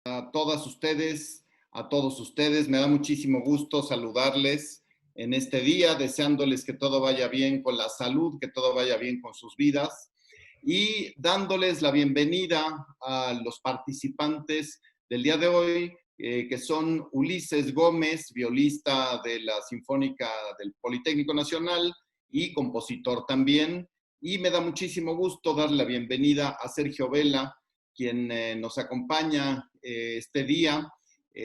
A todas ustedes, a todos ustedes. Me da muchísimo gusto saludarles en este día, deseándoles que todo vaya bien con la salud, que todo vaya bien con sus vidas y dándoles la bienvenida a los participantes del día de hoy, que son Ulises Gómez, violista de la Sinfónica del Politécnico Nacional y compositor también. Y me da muchísimo gusto darle la bienvenida a Sergio Vela, quien nos acompaña este día.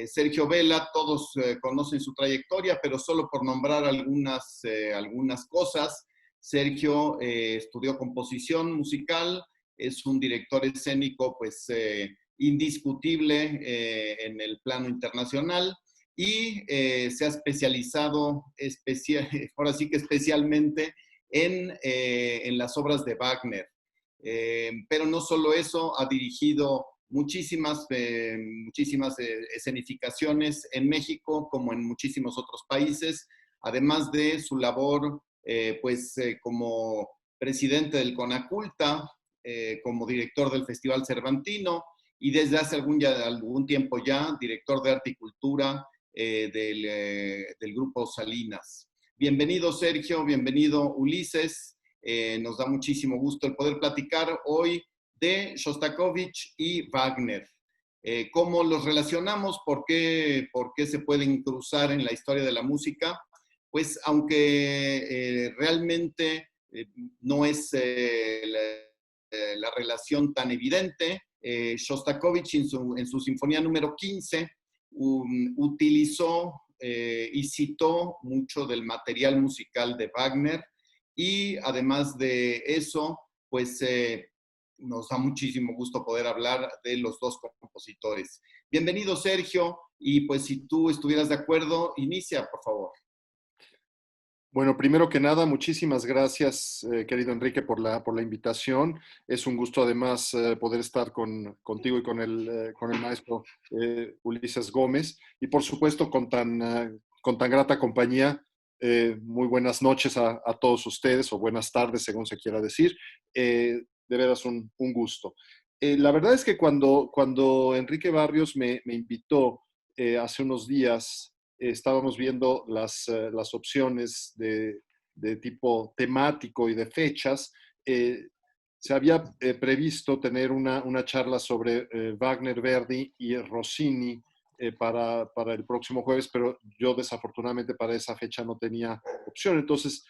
Sergio Vela, todos conocen su trayectoria, pero solo por nombrar algunas cosas. Sergio estudió composición musical, es un director escénico pues indiscutible en el plano internacional y se ha especializado ahora sí que especialmente en las obras de Wagner. Pero no solo eso, ha dirigido muchísimas escenificaciones en México como en muchísimos otros países, además de su labor como presidente del Conaculta, como director del Festival Cervantino y desde hace algún tiempo ya director de Arte y Cultura del Grupo Salinas. Bienvenido Sergio, bienvenido Ulises. Nos da muchísimo gusto el poder platicar hoy de Shostakovich y Wagner. ¿Cómo los relacionamos? ¿Por qué se pueden cruzar en la historia de la música? Pues aunque realmente no es la relación tan evidente, Shostakovich en su Sinfonía número 15 utilizó y citó mucho del material musical de Wagner y además de eso, pues nos da muchísimo gusto poder hablar de los dos compositores. Bienvenido Sergio y pues si tú estuvieras de acuerdo, inicia por favor. Bueno, primero que nada, muchísimas gracias, querido Enrique, por la invitación. Es un gusto además poder estar contigo y con el maestro Ulises Gómez y por supuesto con tan grata compañía. Muy buenas noches a todos ustedes o buenas tardes, según se quiera decir. De veras un gusto. La verdad es que cuando Enrique Barrios me invitó hace unos días, estábamos viendo las opciones de tipo temático y de fechas. Se había previsto tener una charla sobre Wagner, Verdi y Rossini para el próximo jueves, pero yo desafortunadamente para esa fecha no tenía opción. Entonces,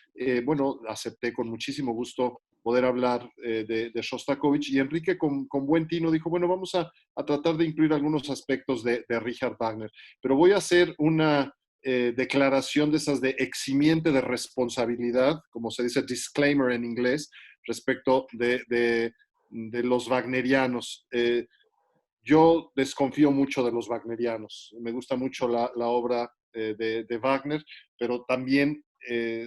bueno, acepté con muchísimo gusto poder hablar de Shostakovich y Enrique con buen tino dijo, bueno, vamos a tratar de incluir algunos aspectos de Richard Wagner, pero voy a hacer una declaración de esas de eximiente de responsabilidad, como se dice disclaimer en inglés, respecto de los wagnerianos. Yo desconfío mucho de los wagnerianos. Me gusta mucho la obra de Wagner, pero también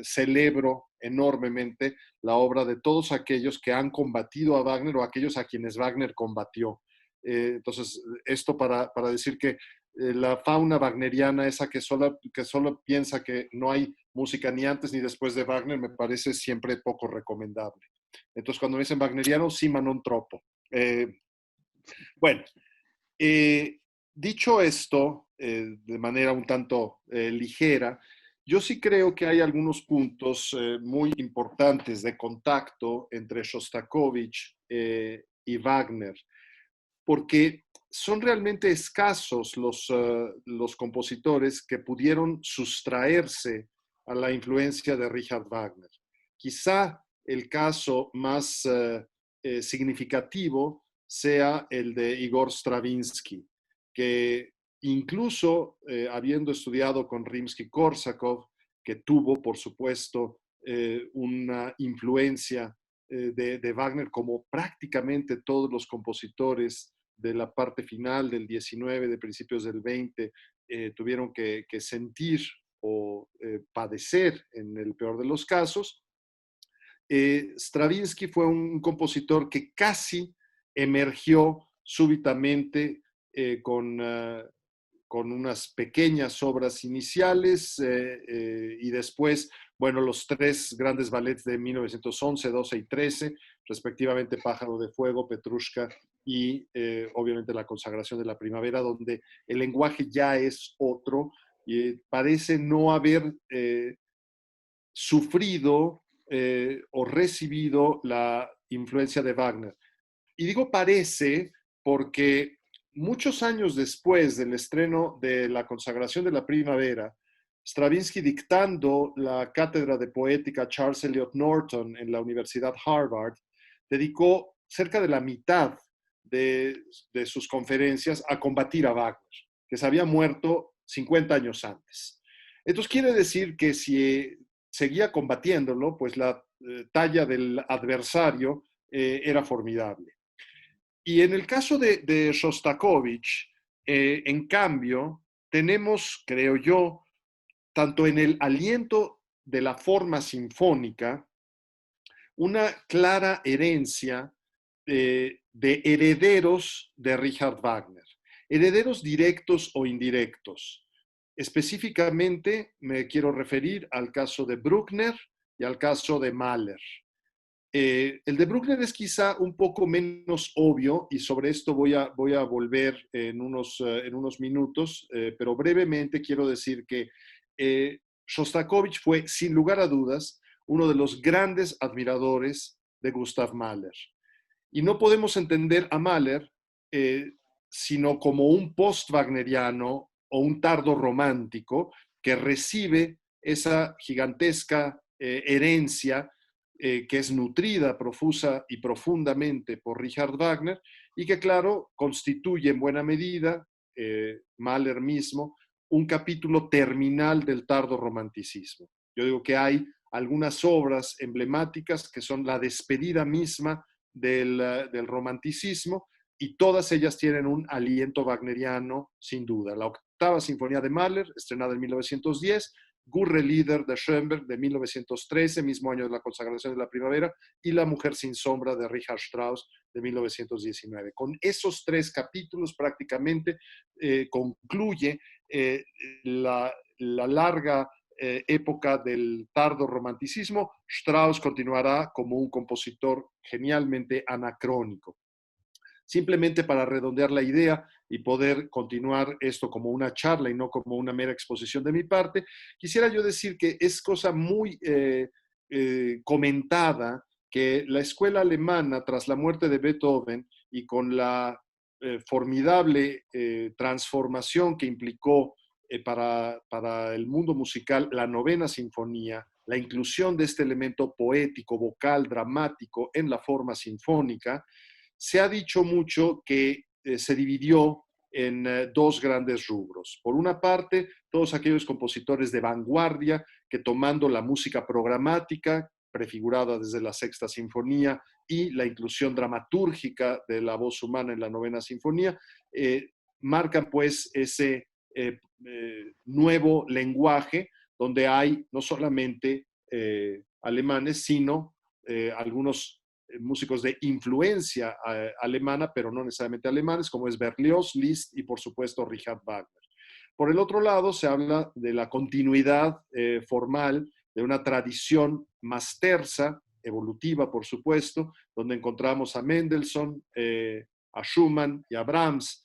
celebro enormemente la obra de todos aquellos que han combatido a Wagner o aquellos a quienes Wagner combatió. Entonces, esto para decir que la fauna wagneriana, esa que solo piensa que no hay música ni antes ni después de Wagner, me parece siempre poco recomendable. Entonces, cuando me dicen wagneriano, sí, non troppo. Bueno, dicho esto, de manera un tanto ligera, yo sí creo que hay algunos puntos muy importantes de contacto entre Shostakovich y Wagner, porque son realmente escasos los compositores que pudieron sustraerse a la influencia de Richard Wagner. Quizá el caso más significativo sea el de Igor Stravinsky, que incluso habiendo estudiado con Rimsky-Korsakov, que tuvo, por supuesto, una influencia de Wagner, como prácticamente todos los compositores de la parte final del 19, de principios del 20, tuvieron que sentir o padecer en el peor de los casos. Stravinsky fue un compositor que casi emergió súbitamente con unas pequeñas obras iniciales y después bueno, los tres grandes ballets de 1911, 12 y 13, respectivamente Pájaro de Fuego, Petrushka y obviamente La Consagración de la Primavera, donde el lenguaje ya es otro y parece no haber sufrido o recibido la influencia de Wagner. Y digo parece porque muchos años después del estreno de La Consagración de la Primavera, Stravinsky, dictando la cátedra de poética Charles Eliot Norton en la Universidad Harvard, dedicó cerca de la mitad de sus conferencias a combatir a Wagner, que se había muerto 50 años antes. Entonces quiere decir que si seguía combatiéndolo, pues la talla del adversario era formidable. Y en el caso de Shostakovich, en cambio, tenemos, creo yo, tanto en el aliento de la forma sinfónica, una clara herencia de herederos de Richard Wagner, herederos directos o indirectos. Específicamente me quiero referir al caso de Bruckner y al caso de Mahler. El de Bruckner es quizá un poco menos obvio y sobre esto voy a volver en unos minutos, pero brevemente quiero decir que Shostakovich fue, sin lugar a dudas, uno de los grandes admiradores de Gustav Mahler. Y no podemos entender a Mahler sino como un post-wagneriano o un tardo romántico que recibe esa gigantesca herencia que es nutrida profusa y profundamente por Richard Wagner y que, claro, constituye en buena medida, Mahler mismo, un capítulo terminal del tardo romanticismo. Yo digo que hay algunas obras emblemáticas que son la despedida misma del romanticismo y todas ellas tienen un aliento wagneriano sin duda. La octava sinfonía de Mahler, estrenada en 1910, Gurre-Lieder de Schoenberg de 1913, mismo año de la consagración de la primavera, y La Mujer sin sombra de Richard Strauss de 1919. Con esos tres capítulos prácticamente concluye la larga época del tardo romanticismo. Strauss continuará como un compositor genialmente anacrónico. Simplemente para redondear la idea y poder continuar esto como una charla y no como una mera exposición de mi parte, quisiera yo decir que es cosa muy comentada que la escuela alemana, tras la muerte de Beethoven y con la formidable transformación que implicó para el mundo musical la novena sinfonía, la inclusión de este elemento poético, vocal, dramático en la forma sinfónica, se ha dicho mucho que se dividió en dos grandes rubros. Por una parte, todos aquellos compositores de vanguardia que tomando la música programática, prefigurada desde la Sexta Sinfonía, y la inclusión dramatúrgica de la voz humana en la Novena Sinfonía, marcan pues ese nuevo lenguaje donde hay no solamente alemanes, sino algunos músicos de influencia alemana, pero no necesariamente alemanes, como es Berlioz, Liszt y por supuesto Richard Wagner. Por el otro lado, se habla de la continuidad formal de una tradición más tersa, evolutiva por supuesto, donde encontramos a Mendelssohn, a Schumann y a Brahms,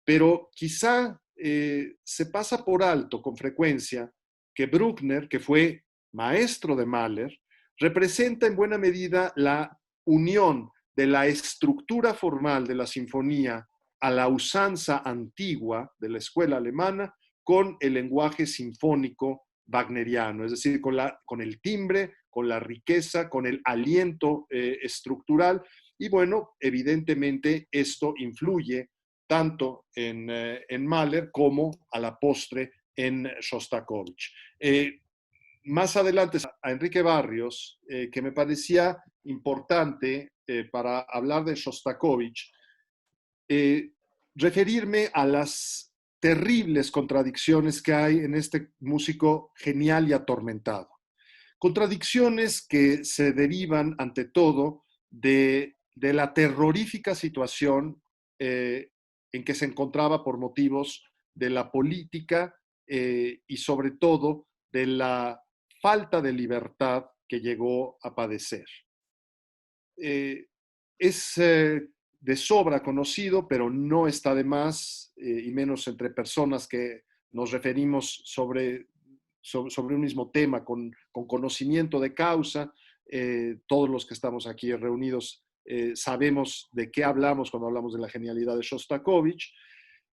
pero quizá se pasa por alto con frecuencia que Bruckner, que fue maestro de Mahler, representa en buena medida la unión de la estructura formal de la sinfonía a la usanza antigua de la escuela alemana con el lenguaje sinfónico wagneriano, es decir, con el timbre, con la riqueza, con el aliento estructural. Y bueno, evidentemente esto influye tanto en Mahler como a la postre en Shostakovich. Más adelante a Enrique Barrios, que me parecía importante para hablar de Shostakovich, referirme a las terribles contradicciones que hay en este músico genial y atormentado. Contradicciones que se derivan, ante todo, de la terrorífica situación en que se encontraba por motivos de la política y sobre todo de la falta de libertad que llegó a padecer. Es de sobra conocido, pero no está de más, y menos entre personas que nos referimos sobre un mismo tema con conocimiento de causa. Todos los que estamos aquí reunidos sabemos de qué hablamos cuando hablamos de la genialidad de Shostakovich,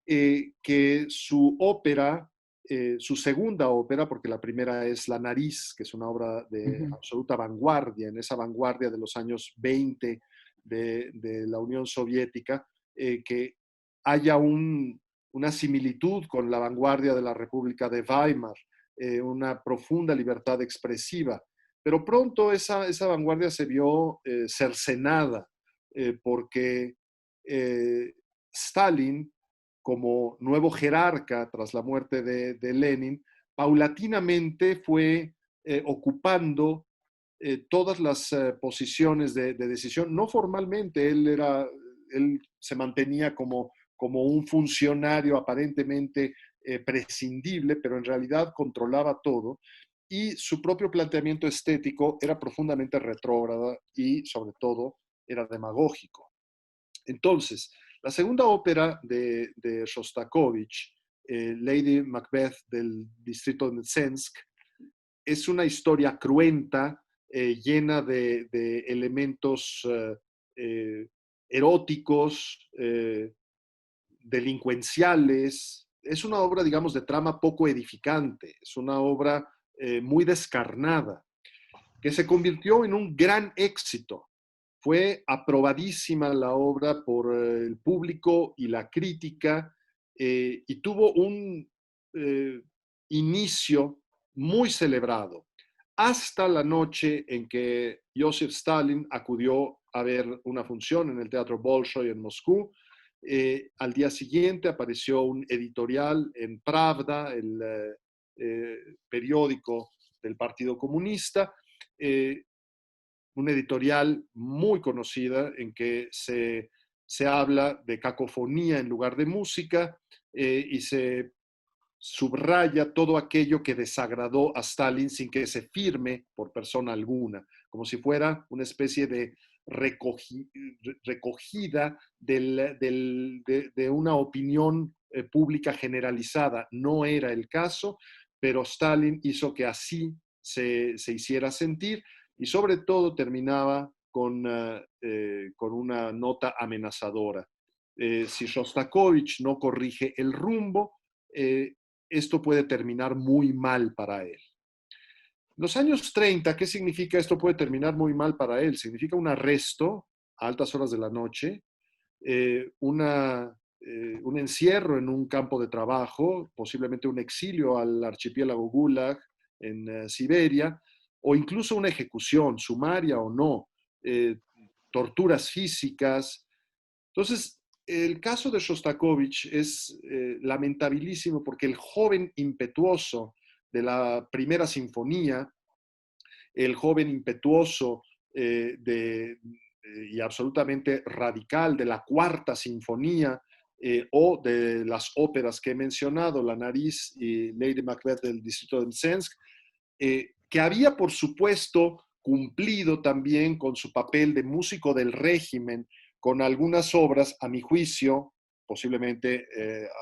que su ópera, su segunda ópera, porque la primera es La Nariz, que es una obra de absoluta vanguardia, en esa vanguardia de los años 20 de la Unión Soviética, que haya una similitud con la vanguardia de la República de Weimar, una profunda libertad expresiva. Pero pronto esa vanguardia se vio cercenada porque Stalin, como nuevo jerarca tras la muerte de Lenin, paulatinamente fue ocupando todas las posiciones de decisión. No formalmente, él se mantenía como un funcionario aparentemente prescindible, pero en realidad controlaba todo. Y su propio planteamiento estético era profundamente retrógrado y, sobre todo, era demagógico. Entonces, la segunda ópera de Shostakovich, Lady Macbeth del distrito de Mtsensk, es una historia cruenta, llena de elementos eróticos, delincuenciales. Es una obra, digamos, de trama poco edificante. Es una obra muy descarnada, que se convirtió en un gran éxito. Fue aprobadísima la obra por el público y la crítica, y tuvo un inicio muy celebrado, hasta la noche en que Joseph Stalin acudió a ver una función en el Teatro Bolshoi en Moscú. Al día siguiente apareció un editorial en Pravda, el periódico del Partido Comunista, una editorial muy conocida en que se habla de cacofonía en lugar de música, y se subraya todo aquello que desagradó a Stalin sin que se firme por persona alguna, como si fuera una especie de recogida de una opinión pública generalizada. No era el caso, pero Stalin hizo que así se hiciera sentir, y sobre todo terminaba con una nota amenazadora. Si Shostakovich no corrige el rumbo, esto puede terminar muy mal para él. Los años 30, ¿qué significa esto puede terminar muy mal para él? Significa un arresto a altas horas de la noche, un encierro en un campo de trabajo, posiblemente un exilio al archipiélago Gulag en Siberia, o incluso una ejecución, sumaria o no, torturas físicas. Entonces, el caso de Shostakovich es lamentabilísimo porque el joven impetuoso de la primera sinfonía, el joven impetuoso y absolutamente radical de la cuarta sinfonía, o de las óperas que he mencionado, La Nariz y Lady Macbeth del distrito de Mtsensk, que había, por supuesto, cumplido también con su papel de músico del régimen, con algunas obras, a mi juicio, posiblemente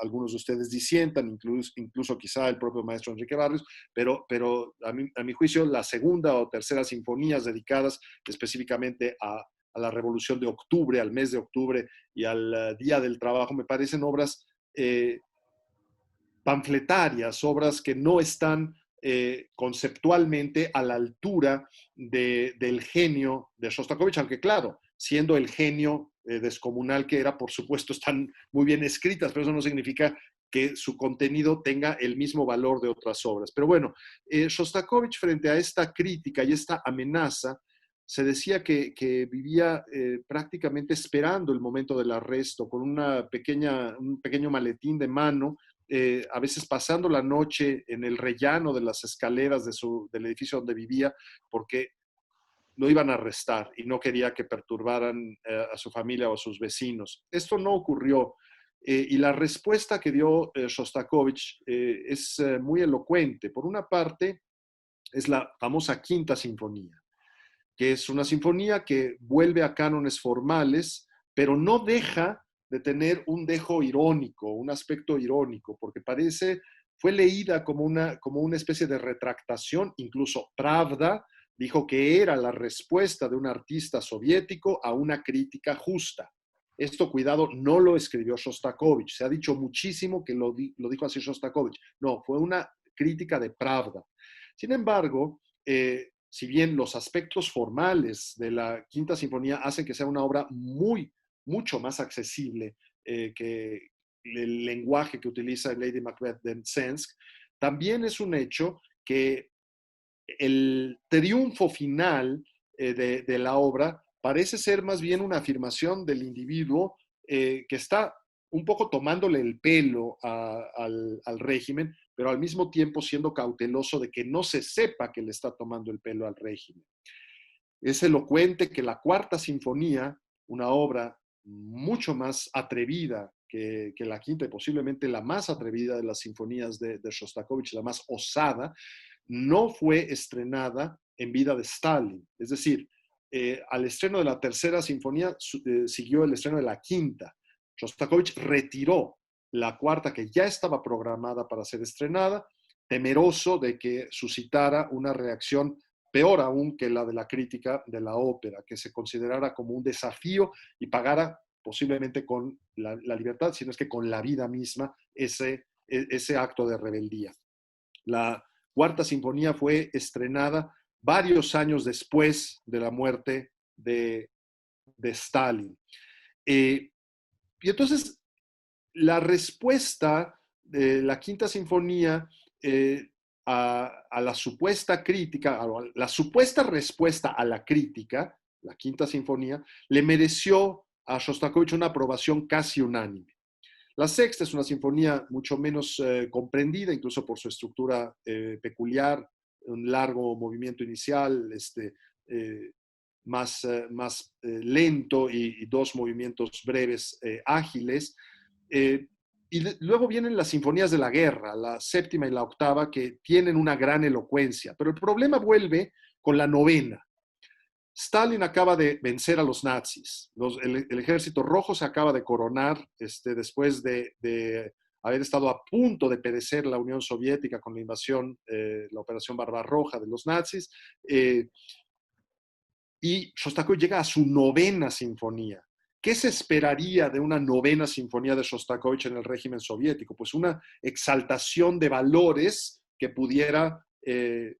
algunos de ustedes disientan, incluso quizá el propio maestro Enrique Barrios, pero a mi juicio la segunda o tercera sinfonías dedicadas específicamente a la Revolución de Octubre, al mes de octubre y al Día del Trabajo, me parecen obras panfletarias, obras que no están conceptualmente a la altura del genio de Shostakovich, aunque claro, siendo el genio descomunal que era, por supuesto, están muy bien escritas, pero eso no significa que su contenido tenga el mismo valor de otras obras. Pero bueno, Shostakovich, frente a esta crítica y esta amenaza, se decía que vivía prácticamente esperando el momento del arresto, con un pequeño maletín de mano, a veces pasando la noche en el rellano de las escaleras del edificio donde vivía, porque lo iban a arrestar y no quería que perturbaran a su familia o a sus vecinos. Esto no ocurrió, y la respuesta que dio Shostakovich es muy elocuente. Por una parte, es la famosa Quinta Sinfonía, que es una sinfonía que vuelve a cánones formales, pero no deja de tener un dejo irónico, un aspecto irónico, porque fue leída como una especie de retractación. Incluso Pravda dijo que era la respuesta de un artista soviético a una crítica justa. Esto, cuidado, no lo escribió Shostakovich. Se ha dicho muchísimo que lo dijo así Shostakovich. No, fue una crítica de Pravda. Sin embargo, si bien los aspectos formales de la Quinta Sinfonía hacen que sea una obra mucho más accesible que el lenguaje que utiliza Lady Macbeth de Sensk, también es un hecho que el triunfo final de la obra parece ser más bien una afirmación del individuo que está un poco tomándole el pelo al régimen, pero al mismo tiempo siendo cauteloso de que no se sepa que le está tomando el pelo al régimen. Es elocuente que la Cuarta Sinfonía, una obra mucho más atrevida que la quinta y posiblemente la más atrevida de las sinfonías de Shostakovich, la más osada, no fue estrenada en vida de Stalin. Es decir, al estreno de la tercera sinfonía siguió el estreno de la quinta. Shostakovich retiró la cuarta, que ya estaba programada para ser estrenada, temeroso de que suscitara una reacción peor aún que la de la crítica de la ópera, que se considerara como un desafío y pagara posiblemente con la libertad, sino es que con la vida misma, ese acto de rebeldía. La Cuarta Sinfonía fue estrenada varios años después de la muerte de Stalin. Y entonces, la respuesta de la Quinta Sinfonía a la supuesta crítica, a la supuesta respuesta a la crítica, la Quinta Sinfonía, le mereció a Shostakovich una aprobación casi unánime. La sexta es una sinfonía mucho menos comprendida, incluso por su estructura peculiar, un largo movimiento inicial, más lento y dos movimientos breves ágiles. Luego vienen las sinfonías de la guerra, la séptima y la octava, que tienen una gran elocuencia, pero el problema vuelve con la novena. Stalin acaba de vencer a los nazis. El ejército rojo se acaba de coronar después de haber estado a punto de perecer la Unión Soviética con la invasión, la Operación Barbarroja de los nazis. Y Shostakovich llega a su novena sinfonía. ¿Qué se esperaría de una novena sinfonía de Shostakovich en el régimen soviético? Pues una exaltación de valores que pudiera ser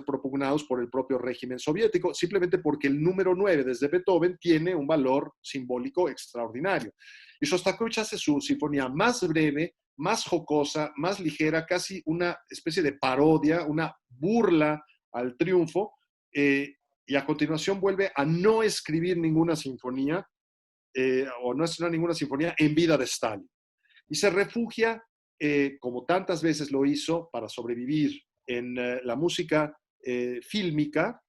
propugnados por el propio régimen soviético, simplemente porque el número 9 desde Beethoven tiene un valor simbólico extraordinario. Y Shostakovich hace su sinfonía más breve, más jocosa, más ligera, casi una especie de parodia, una burla al triunfo, y a continuación vuelve a no escribir ninguna sinfonía o no estrenar ninguna sinfonía en vida de Stalin. Y se refugia, como tantas veces lo hizo, para sobrevivir en la música fílmica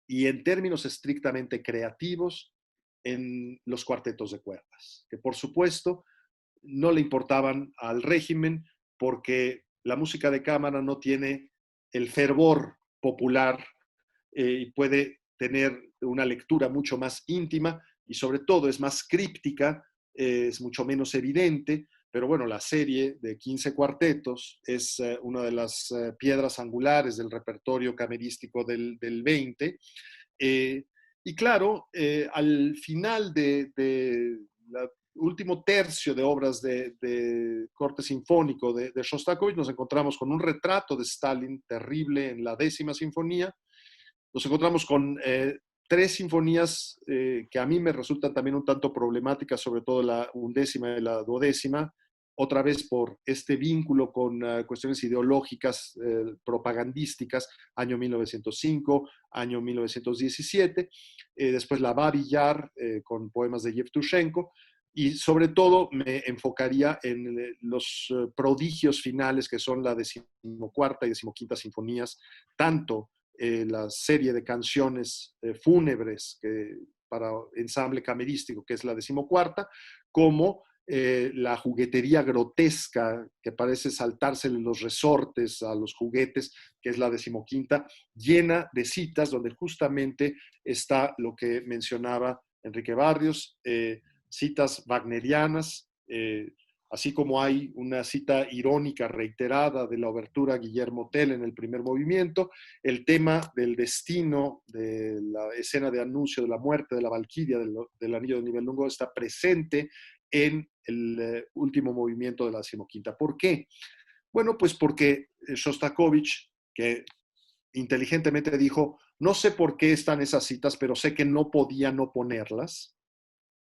y en términos estrictamente creativos en los cuartetos de cuerdas, que por supuesto no le importaban al régimen porque la música de cámara no tiene el fervor popular y puede tener una lectura mucho más íntima y sobre todo es más críptica, es mucho menos evidente, pero bueno, la serie de 15 cuartetos es una de las piedras angulares del repertorio camerístico del 20. Y claro, al final de la último tercio de obras de corte sinfónico de Shostakovich, nos encontramos con un retrato de Stalin terrible en la 10ª sinfonía. Nos encontramos con tres sinfonías que a mí me resultan también un tanto problemáticas, sobre todo la 11ª y la 12ª, otra vez por este vínculo con cuestiones ideológicas, propagandísticas, año 1905, año 1917, después la Babi Yar con poemas de Yevtushenko, y sobre todo me enfocaría en los prodigios finales que son la 14ª y 15ª sinfonías, tanto la serie de canciones fúnebres para ensamble camerístico, que es la 14ª, como la juguetería grotesca que parece saltársele los resortes a los juguetes, que es la 15ª, llena de citas donde justamente está lo que mencionaba Enrique Barrios, citas wagnerianas, así como hay una cita irónica reiterada de la obertura Guillermo Tell en el primer movimiento, el tema del destino, de la escena de anuncio de la muerte de la Valquiria del Anillo del Nibelungo está presente en el último movimiento de la 15ª. ¿Por qué? Bueno, pues porque Shostakovich, que inteligentemente dijo, no sé por qué están esas citas, pero sé que no podía no ponerlas,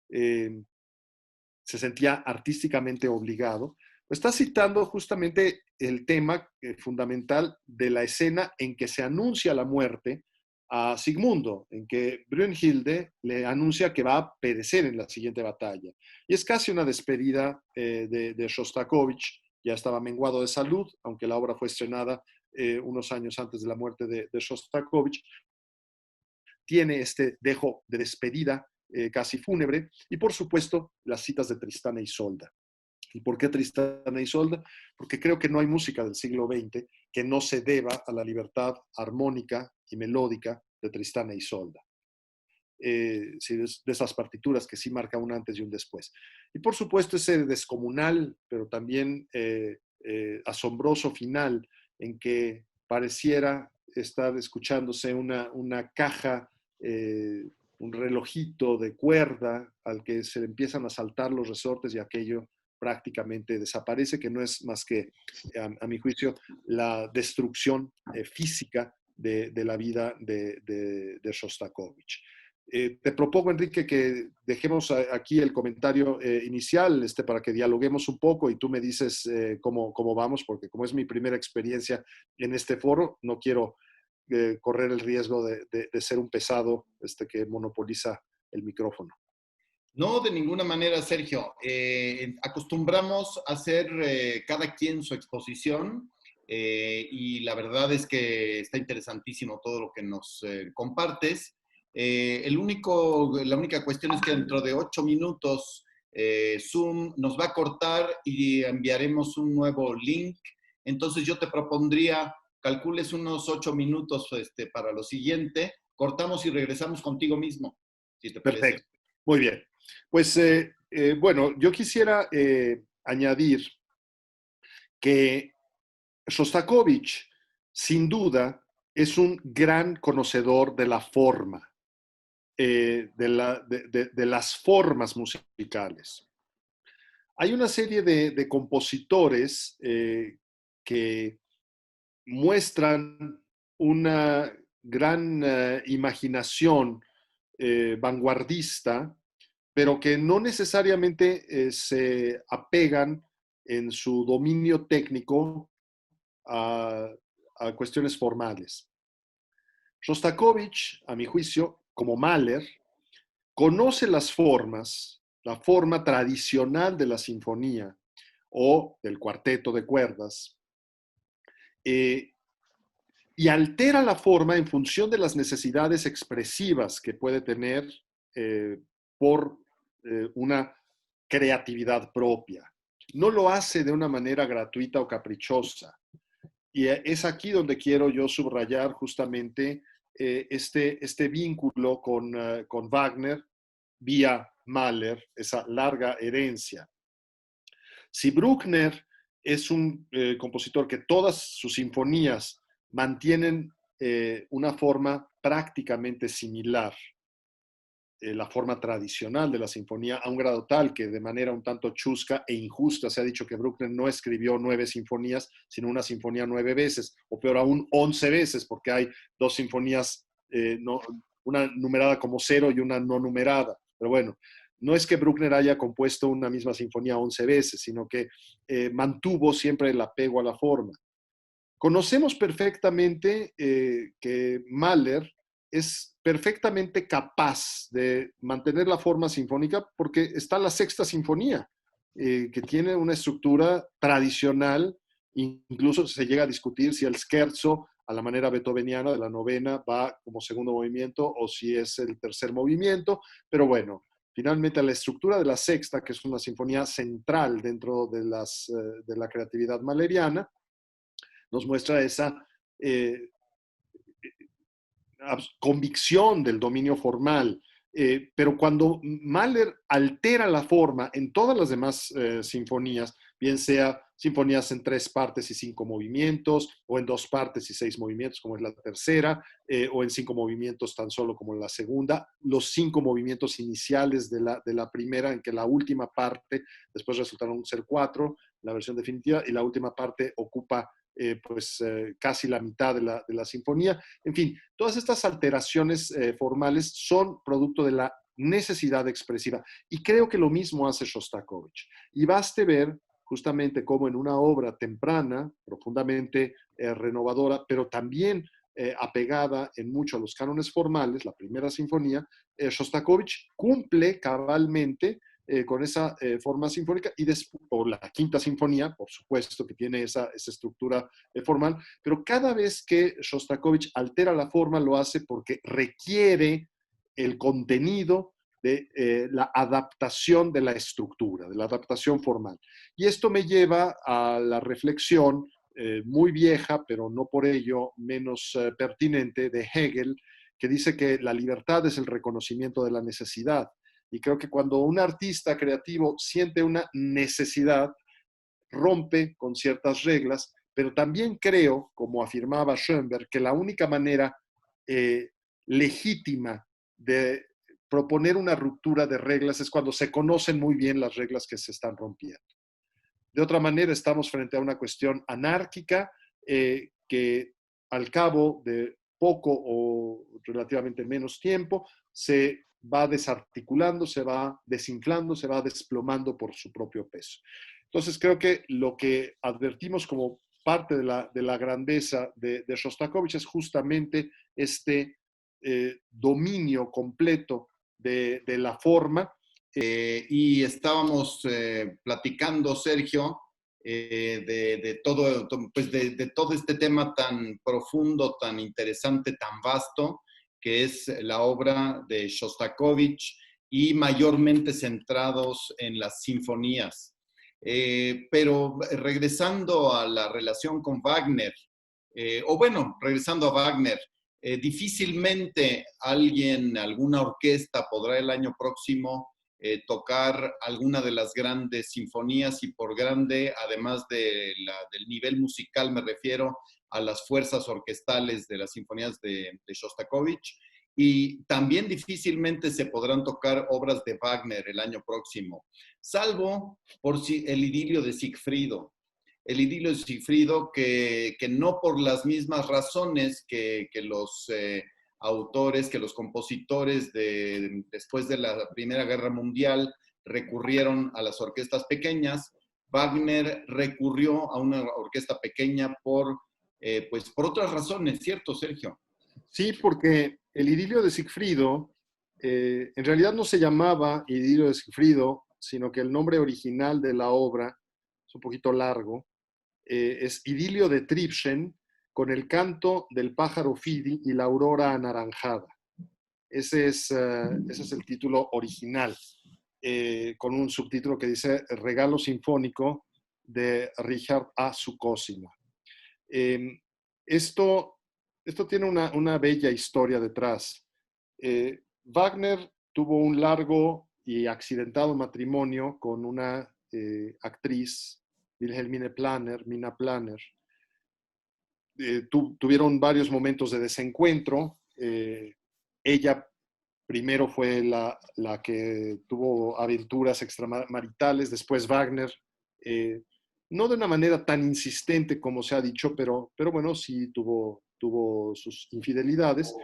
se sentía artísticamente obligado, está citando justamente el tema fundamental de la escena en que se anuncia la muerte a Sigmundo, en que Brünnhilde le anuncia que va a perecer en la siguiente batalla. Y es casi una despedida de Shostakovich, ya estaba menguado de salud, aunque la obra fue estrenada unos años antes de la muerte de Shostakovich, tiene este dejo de despedida casi fúnebre, y por supuesto las citas de Tristán e Isolda. ¿Y por qué Tristán e Isolda? Porque creo que no hay música del siglo XX que no se deba a la libertad armónica y melódica de Tristán e Isolda. Sí, de esas partituras que sí marca un antes y un después. Y por supuesto ese descomunal, pero también asombroso final en que pareciera estar escuchándose una caja, un relojito de cuerda al que se le empiezan a saltar los resortes y aquello prácticamente desaparece, que no es más que, a mi juicio, la destrucción física de la vida de Shostakovich. Te propongo, Enrique, que dejemos aquí el comentario inicial para que dialoguemos un poco y tú me dices cómo vamos, porque como es mi primera experiencia en este foro, no quiero correr el riesgo de ser un pesado que monopoliza el micrófono. No, de ninguna manera, Sergio. Acostumbramos a hacer cada quien su exposición y la verdad es que está interesantísimo todo lo que nos compartes. La única cuestión es que dentro de 8 minutos Zoom nos va a cortar y enviaremos un nuevo link. Entonces yo te propondría, calcules unos 8 minutos para lo siguiente, cortamos y regresamos contigo mismo, si te parece. Perfecto, muy bien. Pues bueno, yo quisiera añadir que Shostakovich, sin duda, es un gran conocedor de la forma, de las formas musicales. Hay una serie de compositores que muestran una gran imaginación vanguardista, pero que no necesariamente se apegan en su dominio técnico a cuestiones formales. Shostakovich, a mi juicio, como Mahler, conoce las formas, la forma tradicional de la sinfonía o del cuarteto de cuerdas, y altera la forma en función de las necesidades expresivas que puede tener por una creatividad propia. No lo hace de una manera gratuita o caprichosa. Y es aquí donde quiero yo subrayar justamente este vínculo con Wagner vía Mahler, esa larga herencia. Si Bruckner es un compositor que todas sus sinfonías mantienen una forma prácticamente similar, la forma tradicional de la sinfonía, a un grado tal que de manera un tanto chusca e injusta se ha dicho que Bruckner no escribió 9 sinfonías, sino una sinfonía 9 veces, o peor aún, 11 veces, porque hay 2 sinfonías, una numerada como 0 y una no numerada. Pero bueno, no es que Bruckner haya compuesto una misma sinfonía 11 veces, sino que mantuvo siempre el apego a la forma. Conocemos perfectamente que Mahler es perfectamente capaz de mantener la forma sinfónica porque está la sexta sinfonía, que tiene una estructura tradicional, incluso se llega a discutir si el scherzo a la manera beethoveniana de la novena va como segundo movimiento o si es el tercer movimiento, pero bueno, finalmente a la estructura de la sexta, que es una sinfonía central dentro de la creatividad mahleriana, nos muestra esa eh, convicción del dominio formal. Pero cuando Mahler altera la forma en todas las demás sinfonías, bien sea sinfonías en 3 partes y 5 movimientos, o en 2 partes y 6 movimientos, como es la tercera, o en 5 movimientos tan solo como la segunda, los 5 movimientos iniciales de la primera, en que la última parte, después resultaron ser 4, la versión definitiva, y la última parte ocupa casi la mitad de la sinfonía. En fin, todas estas alteraciones formales son producto de la necesidad expresiva. Y creo que lo mismo hace Shostakovich. Y baste ver justamente cómo en una obra temprana, profundamente renovadora, pero también apegada en mucho a los cánones formales, la primera sinfonía, Shostakovich cumple cabalmente con esa forma sinfónica, o la quinta sinfonía, por supuesto, que tiene esa estructura formal, pero cada vez que Shostakovich altera la forma, lo hace porque requiere el contenido de la adaptación de la estructura, de la adaptación formal. Y esto me lleva a la reflexión muy vieja, pero no por ello menos pertinente, de Hegel, que dice que la libertad es el reconocimiento de la necesidad. Y creo que cuando un artista creativo siente una necesidad, rompe con ciertas reglas, pero también creo, como afirmaba Schoenberg, que la única manera legítima de proponer una ruptura de reglas es cuando se conocen muy bien las reglas que se están rompiendo. De otra manera, estamos frente a una cuestión anárquica que al cabo de poco o relativamente menos tiempo se va desarticulando, se va desinflando, se va desplomando por su propio peso. Entonces creo que lo que advertimos como parte de la grandeza de Shostakovich es justamente este dominio completo de la forma. Y estábamos platicando, Sergio, pues de todo este tema tan profundo, tan interesante, tan vasto, que es la obra de Shostakovich y mayormente centrados en las sinfonías. Pero regresando a la relación con Wagner, o bueno, regresando a Wagner, difícilmente alguna orquesta podrá el año próximo tocar alguna de las grandes sinfonías, y por grande, además del nivel musical, me refiero a las fuerzas orquestales de las sinfonías de Shostakovich, y también difícilmente se podrán tocar obras de Wagner el año próximo, salvo por el idilio de Sigfrido. El idilio de Sigfrido, que no por las mismas razones que los autores, que los compositores después de la Primera Guerra Mundial recurrieron a las orquestas pequeñas, Wagner recurrió a una orquesta pequeña pues por otras razones, ¿cierto, Sergio? Sí, porque el idilio de Sigfrido en realidad no se llamaba idilio de Sigfrido, sino que el nombre original de la obra es un poquito largo, es idilio de Tribschen con el canto del pájaro Fidi y la aurora anaranjada. Ese es el título original, con un subtítulo que dice Regalo Sinfónico de Richard A. Sukosina. Esto tiene una bella historia detrás. Wagner tuvo un largo y accidentado matrimonio con una actriz, Wilhelmine Planner, Mina Planner. Tuvieron varios momentos de desencuentro. Ella primero fue la que tuvo aventuras extramaritales, después Wagner, no de una manera tan insistente como se ha dicho, pero bueno, sí tuvo sus infidelidades,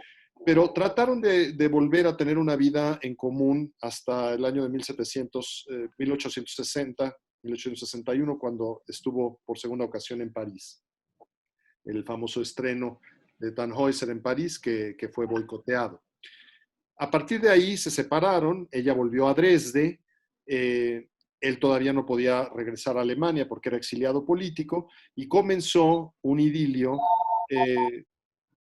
pero trataron de volver a tener una vida en común hasta el año de 1860, 1861, cuando estuvo por segunda ocasión en París. El famoso estreno de Tannhäuser en París, que fue boicoteado. A partir de ahí se separaron, ella volvió a Dresde, él todavía no podía regresar a Alemania porque era exiliado político, y comenzó un idilio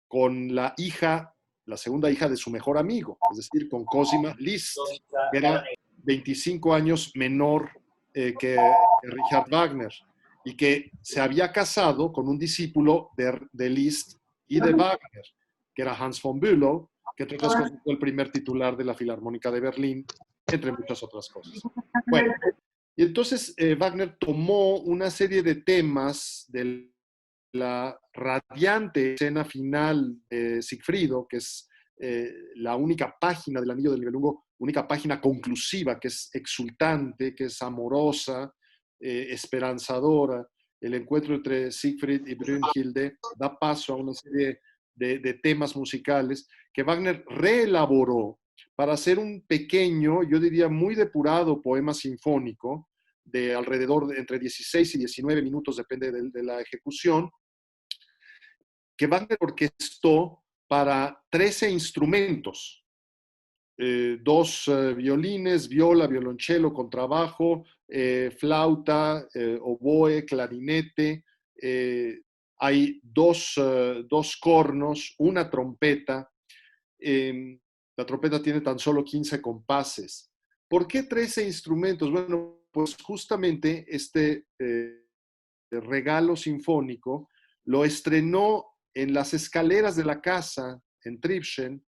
con la hija la segunda hija de su mejor amigo, es decir, con Cosima Liszt, que era 25 años menor que Richard Wagner y que se había casado con un discípulo de Liszt y de Wagner, que era Hans von Bülow, que entre otras cosas fue el primer titular de la Filarmónica de Berlín, entre muchas otras cosas. Bueno, y entonces Wagner tomó una serie de temas de la radiante escena final de Sigfrido, que es la única página del Anillo del Nibelungo, única página conclusiva, que es exultante, que es amorosa, esperanzadora. El encuentro entre Siegfried y Brünnhilde da paso a una serie de temas musicales que Wagner reelaboró para hacer un pequeño, yo diría muy depurado poema sinfónico de alrededor de entre 16 y 19 minutos, depende de la ejecución, que Wagner orquestó para 13 instrumentos, dos violines, viola, violonchelo, contrabajo, flauta, oboe, clarinete, hay dos cornos, una trompeta. La trompeta tiene tan solo 15 compases. ¿Por qué 13 instrumentos? Bueno, pues justamente este regalo sinfónico lo estrenó en las escaleras de la casa en Tribschen.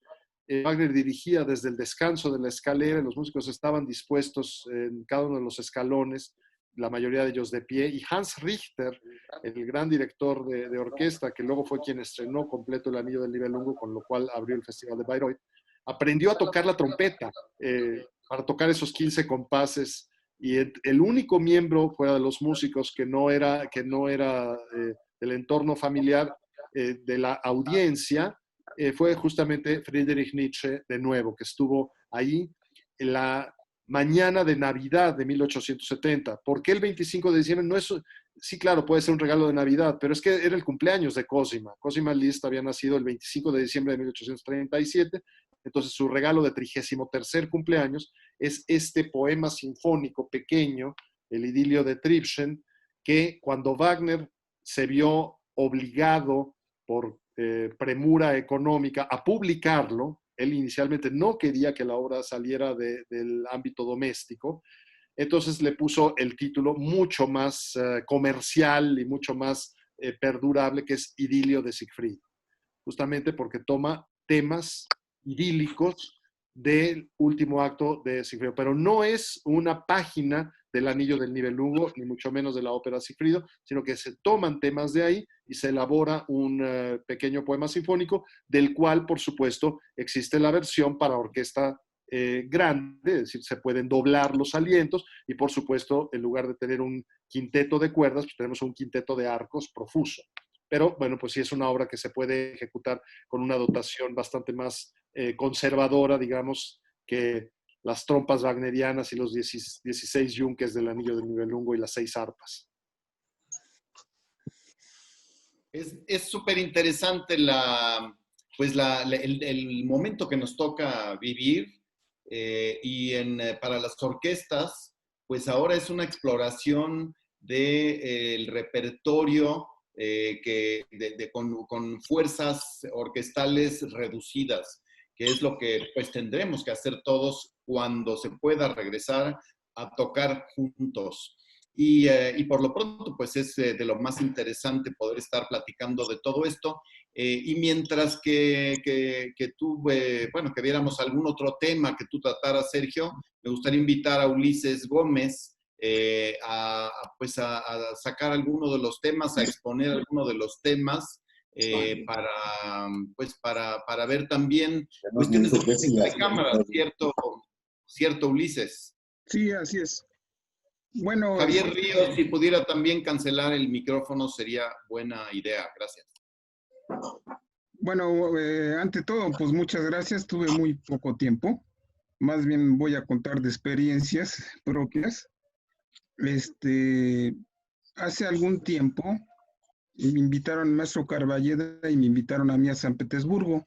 Wagner dirigía desde el descanso de la escalera, los músicos estaban dispuestos en cada uno de los escalones, la mayoría de ellos de pie, y Hans Richter, el gran director de orquesta, que luego fue quien estrenó completo el Anillo del Nibelungo, con lo cual abrió el Festival de Bayreuth, aprendió a tocar la trompeta para tocar esos 15 compases, y el único miembro fuera de los músicos que no era del entorno familiar de la audiencia fue justamente Friedrich Nietzsche, de nuevo, que estuvo ahí en la mañana de Navidad de 1870. ¿Por qué el 25 de diciembre? No es, sí, claro, puede ser un regalo de Navidad, pero es que era el cumpleaños de Cosima. Cosima Liszt había nacido el 25 de diciembre de 1837, entonces su regalo de 33º cumpleaños es este poema sinfónico pequeño, el idilio de Tribschen, que cuando Wagner se vio obligado por premura económica a publicarlo, él inicialmente no quería que la obra saliera del ámbito doméstico, entonces le puso el título mucho más comercial y mucho más perdurable, que es Idilio de Siegfried, justamente porque toma temas idílicos del último acto de Sigfrido, pero no es una página del Anillo del Nibelungo, ni mucho menos de la ópera Sigfrido, sino que se toman temas de ahí y se elabora un pequeño poema sinfónico, del cual, por supuesto, existe la versión para orquesta grande, es decir, se pueden doblar los alientos y, por supuesto, en lugar de tener un quinteto de cuerdas, pues tenemos un quinteto de arcos profuso. Pero bueno, pues sí es una obra que se puede ejecutar con una dotación bastante más conservadora, digamos, que las trompas wagnerianas y los 16 yunques del Anillo del Nibelungo y las 6 arpas. Es súper interesante el momento que nos toca vivir para las orquestas, pues ahora es una exploración del repertorio con fuerzas orquestales reducidas, que es lo que pues tendremos que hacer todos cuando se pueda regresar a tocar juntos. Y por lo pronto, pues es de lo más interesante poder estar platicando de todo esto. Y mientras que tú, bueno, que viéramos algún otro tema que tú trataras, Sergio, me gustaría invitar a Ulises Gómez pues a sacar alguno de los temas, a exponer alguno de los temas para ver también cuestiones de cámara, ¿cierto, Ulises? Sí, así es. Bueno, Javier Ríos, si pudiera también cancelar el micrófono, sería buena idea. Gracias. Bueno, ante todo, pues muchas gracias. Tuve muy poco tiempo. Más bien voy a contar de experiencias propias. Hace algún tiempo me invitaron al maestro Carballeda y me invitaron a mí a San Petersburgo.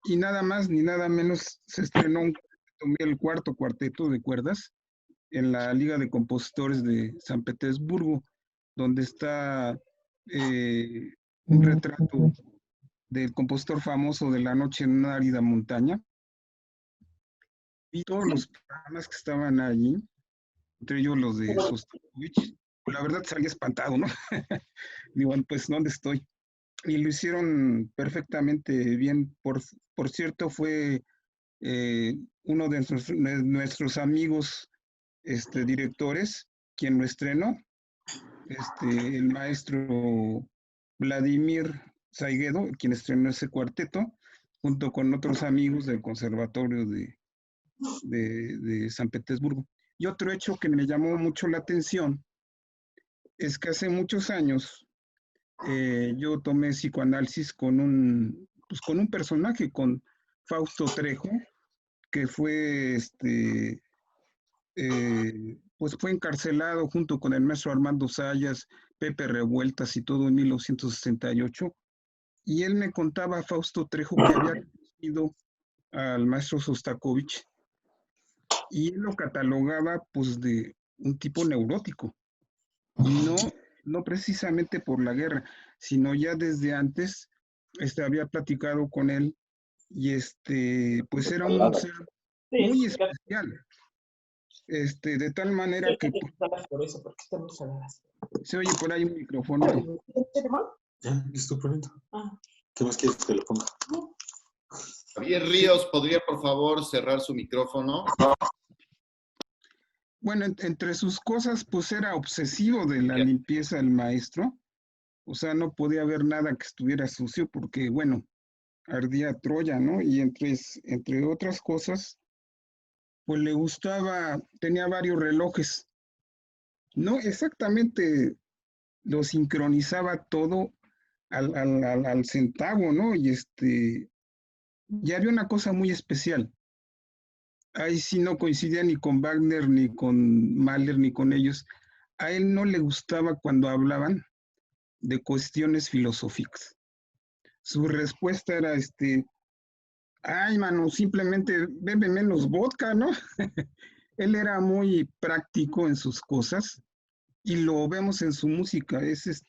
Y nada más ni nada menos se estrenó el cuarto cuarteto de cuerdas en la Liga de Compositores de San Petersburgo, donde está un retrato del compositor famoso de La noche en una árida montaña. Vi todos los programas que estaban allí, entre ellos los de Sostakovich. La verdad salí espantado, ¿no? Digo, pues, ¿dónde estoy? Y lo hicieron perfectamente bien. Por cierto, fue uno de nuestros amigos directores quien lo estrenó, el maestro Vladimir Zaiguedo, quien estrenó ese cuarteto, junto con otros amigos del Conservatorio de San Petersburgo. Y otro hecho que me llamó mucho la atención es que hace muchos años yo tomé psicoanálisis pues con un personaje, con Fausto Trejo, que fue pues fue encarcelado junto con el maestro Armando Sayas, Pepe Revueltas y todo en 1968. Y él me contaba, Fausto Trejo, que había conocido al maestro Sostakovich y él lo catalogaba pues de un tipo neurótico. Y no precisamente por la guerra, sino ya desde antes había platicado con él y pues era un ser muy especial. De tal manera que por eso, porque estamos saladas. se oye por ahí un microfonito. Ya, estoy poniendo. ¿Qué más quieres que lo ponga? Javier Ríos, ¿podría por favor cerrar su micrófono? Bueno, entre sus cosas, pues era obsesivo de la limpieza del maestro. O sea, no podía haber nada que estuviera sucio porque, bueno, ardía Troya, ¿no? Y entre otras cosas, pues le gustaba, tenía varios relojes. No exactamente lo sincronizaba todo al centavo, ¿no? Y había una cosa muy especial. Ahí sí no coincidía ni con Wagner, ni con Mahler, ni con ellos. A él no le gustaba cuando hablaban de cuestiones filosóficas. Su respuesta era, ay, mano, simplemente bebe menos vodka, ¿no? Él era muy práctico en sus cosas y lo vemos en su música, es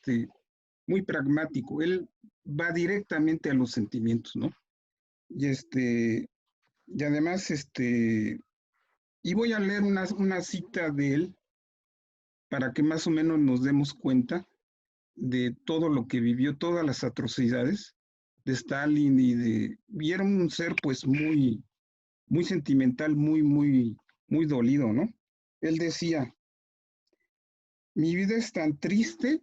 muy pragmático. Él va directamente a los sentimientos, ¿no? Y y además, y voy a leer una cita de él para que más o menos nos demos cuenta de todo lo que vivió, todas las atrocidades de Stalin y era un ser pues muy, muy sentimental, muy dolido, ¿no? Él decía, mi vida es tan triste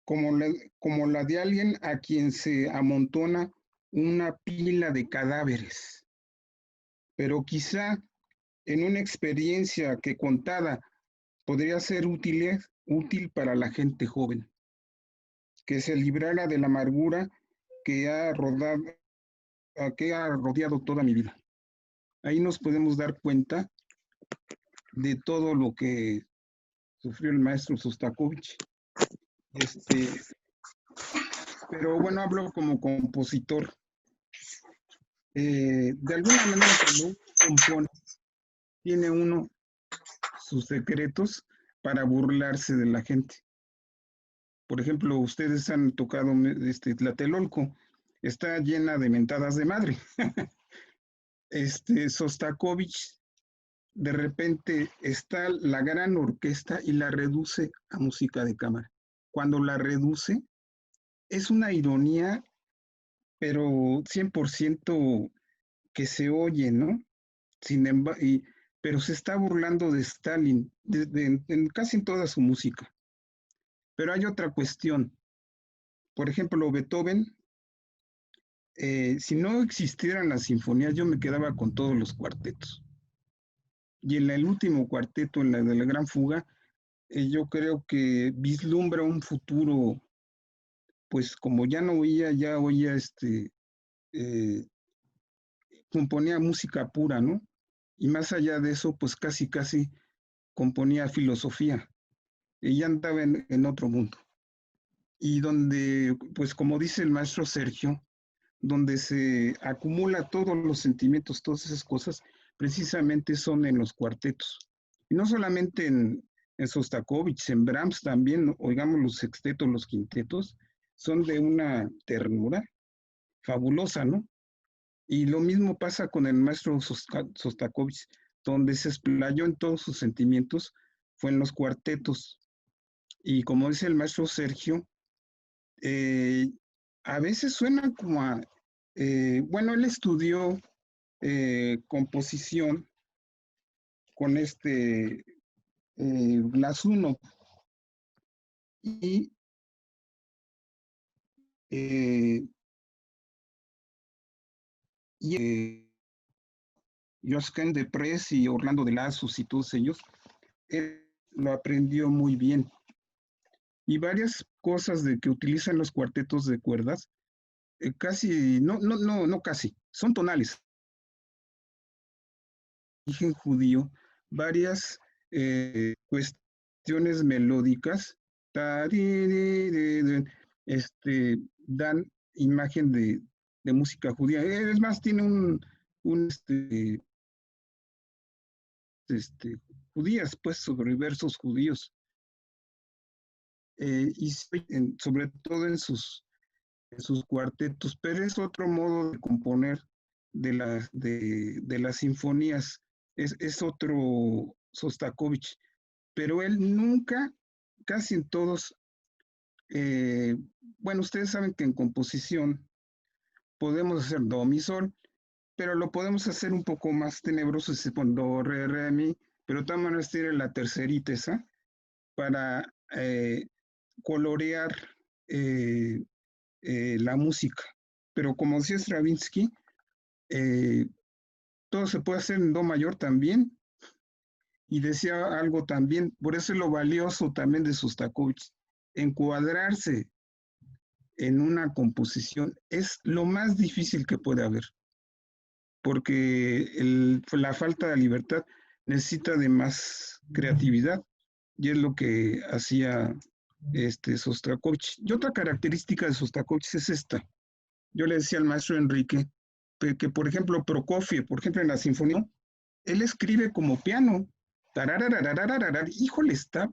como la de alguien a quien se amontona una pila de cadáveres, pero quizá en una experiencia que contada podría ser útil para la gente joven, que se librara de la amargura que que ha rodeado toda mi vida. Ahí nos podemos dar cuenta de todo lo que sufrió el maestro Sostakovich. Pero bueno, hablo como compositor. De alguna manera, cuando uno compone, tiene uno sus secretos para burlarse de la gente. Por ejemplo, ustedes han tocado Tlatelolco, está llena de mentadas de madre. Sostakovich, de repente está la gran orquesta y la reduce a música de cámara. Cuando la reduce, es una ironía, pero 100% que se oye, ¿no? Sin embargo, pero se está burlando de Stalin casi en toda su música. Pero hay otra cuestión. Por ejemplo, Beethoven, si no existieran las sinfonías, yo me quedaba con todos los cuartetos. Y en el último cuarteto, en la de la Gran Fuga, yo creo que vislumbra un futuro, pues como ya oía componía música pura, ¿no? Y más allá de eso, pues casi componía filosofía. Ella andaba en otro mundo. Y donde, pues como dice el maestro Sergio, donde se acumula todos los sentimientos, todas esas cosas, precisamente son en los cuartetos. Y no solamente en Sostakovich, en Brahms también, oigamos los sextetos, los quintetos, son de una ternura fabulosa, ¿no? Y lo mismo pasa con el maestro Sostakovich, donde se explayó en todos sus sentimientos, fue en los cuartetos. Y como dice el maestro Sergio, a veces suena como a, bueno, él estudió composición con Glasuno y eh, Josquin de Press y Orlando de Lazos y todos ellos, él lo aprendió muy bien. Y varias cosas de que utilizan los cuartetos de cuerdas, casi, no casi, son tonales. Origen judío, varias cuestiones melódicas, dan imagen de música judía. Es más, tiene un judías, pues, sobre versos judíos. Y sobre todo en sus cuartetos, pero es otro modo de componer de las sinfonías, es otro Sostakovich, pero él nunca, casi en todos, bueno, ustedes saben que en composición podemos hacer do, mi, sol, pero lo podemos hacer un poco más tenebroso si se pone do, re, mi, pero de todas maneras tiene la tercerita esa para colorear la música. Pero como decía Stravinsky, todo se puede hacer en do mayor también. Y decía algo también, por eso es lo valioso también de Sostakovich, encuadrarse en una composición es lo más difícil que puede haber, porque la falta de libertad necesita de más creatividad, y es lo que hacía Sostakovich. Y otra característica de Sostakovich es esta. Yo le decía al maestro Enrique que por ejemplo, Prokofiev, por ejemplo, en la sinfonía, él escribe como piano. Híjole, está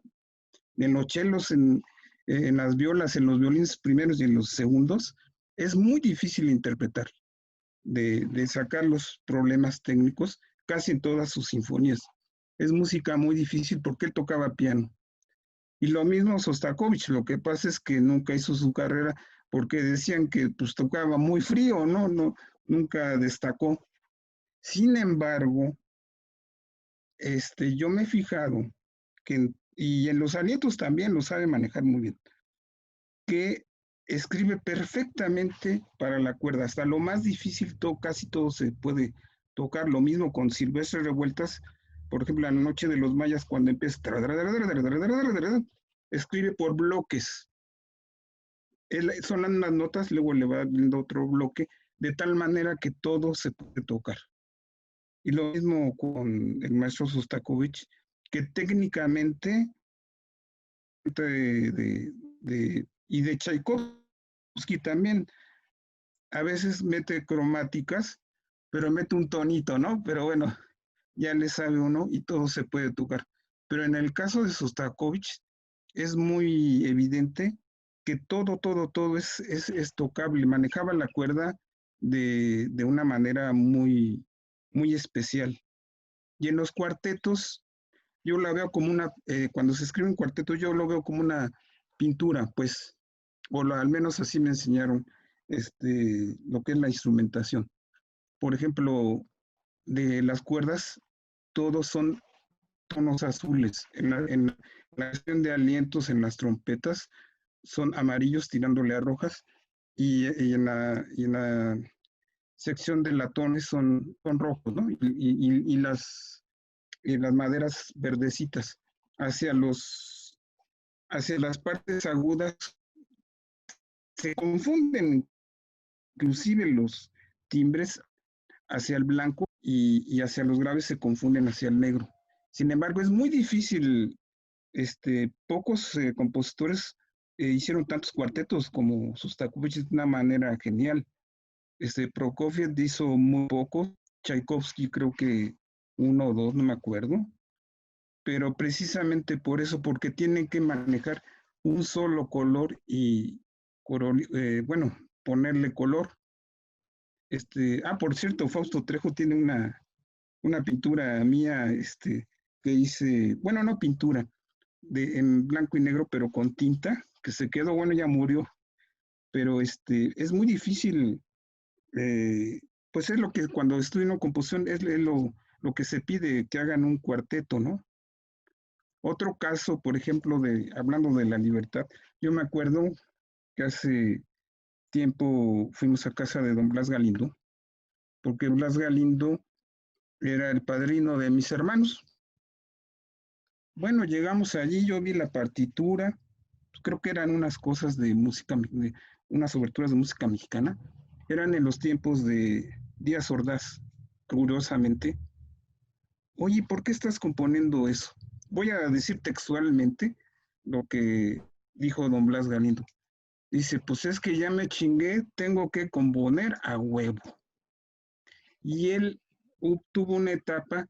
en los chelos, en las violas, en los violines primeros y en los segundos. Es muy difícil interpretar, de sacar los problemas técnicos casi en todas sus sinfonías. Es música muy difícil porque él tocaba piano. Y lo mismo Sostakovich, lo que pasa es que nunca hizo su carrera porque decían que pues tocaba muy frío, no, nunca destacó. Sin embargo, yo me he fijado que, y en los alientos también lo sabe manejar muy bien, que escribe perfectamente para la cuerda, hasta lo más difícil, casi todo se puede tocar, lo mismo con Silvestre Revueltas, por ejemplo, La Noche de los Mayas, cuando empieza, escribe por bloques, son unas notas, luego le va dando otro bloque, de tal manera que todo se puede tocar. Y lo mismo con el maestro Sostakovich, que técnicamente y de Tchaikovsky también, a veces mete cromáticas, pero mete un tonito, ¿no? Pero bueno, ya le sabe uno y todo se puede tocar. Pero en el caso de Sostakovich es muy evidente que todo es tocable. Manejaba la cuerda de una manera muy, muy especial. Y en los cuartetos, yo la veo como cuando se escribe un cuarteto, yo lo veo como una pintura, pues, al menos así me enseñaron lo que es la instrumentación. Por ejemplo, de las cuerdas, todos son tonos azules. En la cuestión de alientos en las trompetas, son amarillos tirándole a rojas, y en la sección de latones son rojos, ¿no? Y las maderas verdecitas. Hacia las partes agudas se confunden inclusive los timbres hacia el blanco, y hacia los graves se confunden hacia el negro. Sin embargo, es muy difícil, pocos compositores hicieron tantos cuartetos como Sostakovich de una manera genial. Prokofiev hizo muy pocos, Tchaikovsky creo que uno o dos, no me acuerdo, pero precisamente por eso, porque tienen que manejar un solo color y bueno, ponerle color. Por cierto, Fausto Trejo tiene una pintura mía, que hice, bueno, no pintura, en blanco y negro, pero con tinta, que se quedó, bueno, ya murió, pero es muy difícil, pues es lo que cuando estoy en una composición es lo que se pide, que hagan un cuarteto, ¿no? Otro caso, por ejemplo, hablando de la libertad, yo me acuerdo que hace tiempo fuimos a casa de don Blas Galindo, porque Blas Galindo era el padrino de mis hermanos. Bueno, llegamos allí, yo vi la partitura, creo que eran unas cosas de música, unas oberturas de música mexicana. Eran en los tiempos de Díaz Ordaz, curiosamente. Oye, ¿por qué estás componiendo eso? Voy a decir textualmente lo que dijo don Blas Galindo. Dice, pues es que ya me chingué, tengo que componer a huevo. Y él tuvo una etapa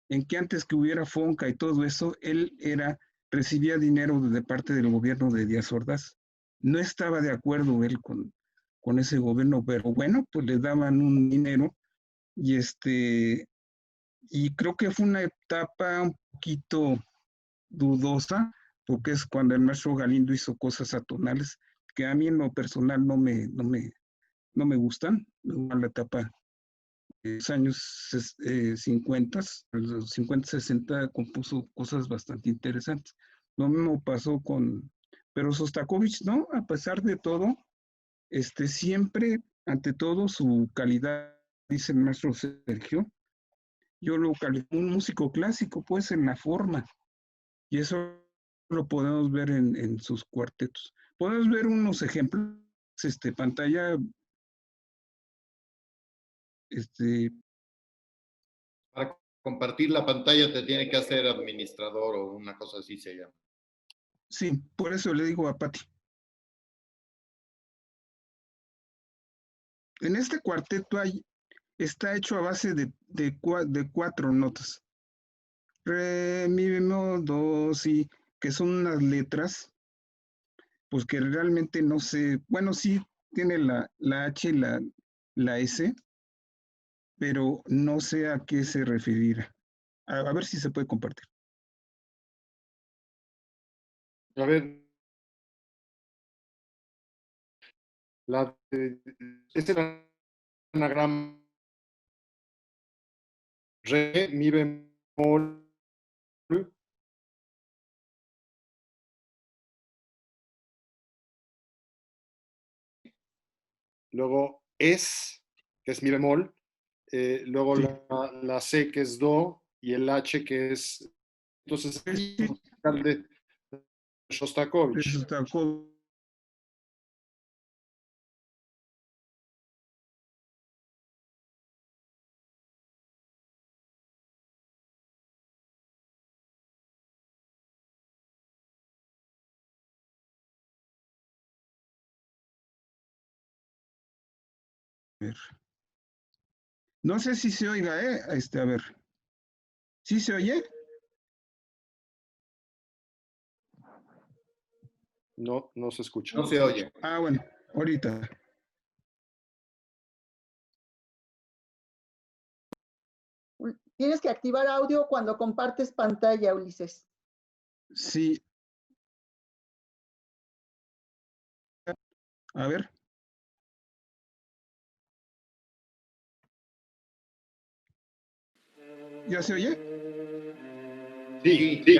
en que antes que hubiera Fonca y todo eso, recibía dinero de parte del gobierno de Díaz Ordaz. No estaba de acuerdo él con ese gobierno, pero bueno, pues le daban un dinero y y creo que fue una etapa un poquito dudosa, porque es cuando el maestro Galindo hizo cosas atonales que a mí en lo personal no me gustan. La etapa de los años 50, los 50, 60, compuso cosas bastante interesantes. Lo mismo pasó pero Sostakovich, ¿no? A pesar de todo, siempre, ante todo, su calidad, dice el maestro Sergio, yo lo califico un músico clásico, pues, en la forma. Y eso lo podemos ver en sus cuartetos. Podemos ver unos ejemplos, pantalla, este, Para compartir la pantalla te tiene que hacer administrador o una cosa así se llama. sí, por eso le digo a Pati. En este cuarteto está hecho a base de 4 notas. Re, mi bemol, do, si, que son unas letras, pues que realmente no sé, bueno, sí tiene la H y la S, pero no sé a qué se referirá. A ver si se puede compartir. A ver, este es el anagrama re, mi bemol, luego que es mi bemol, luego Sí. la C que es do y el H que es, entonces, Sí, de eso Shostakovich. está. No sé si se oiga, a ver. ¿Sí se oye? No, no se escucha. No se oye. Ah, bueno, ahorita. Tienes que activar audio cuando compartes pantalla, Ulises. Sí. A ver. ¿Ya se oye? Sí, Sí,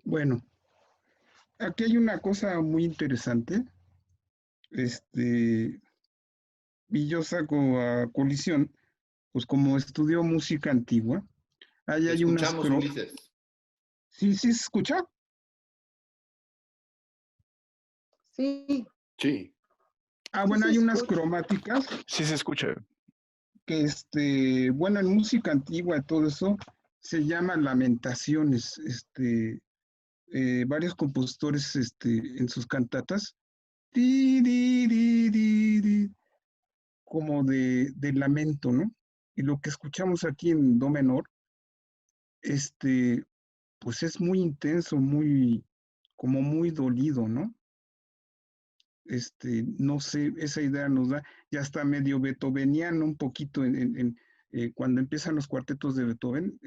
Bueno, aquí hay una cosa muy interesante. Y yo saco a colisión, pues como estudió música antigua, ahí Te hay unas escuchamos, Ulises. ¿Sí, sí se escucha? Sí, Sí. Bueno, se hay unas escucha. cromáticas Sí se escucha. que, bueno, en música antigua todo eso se llama lamentaciones. Varios compositores en sus cantatas, di, di, di, di, di, como de lamento, ¿no? Y lo que escuchamos aquí en do menor, pues es muy intenso, como muy dolido, ¿no? No sé, esa idea nos da, ya está medio beethoveniano un poquito cuando empiezan los cuartetos de Beethoven,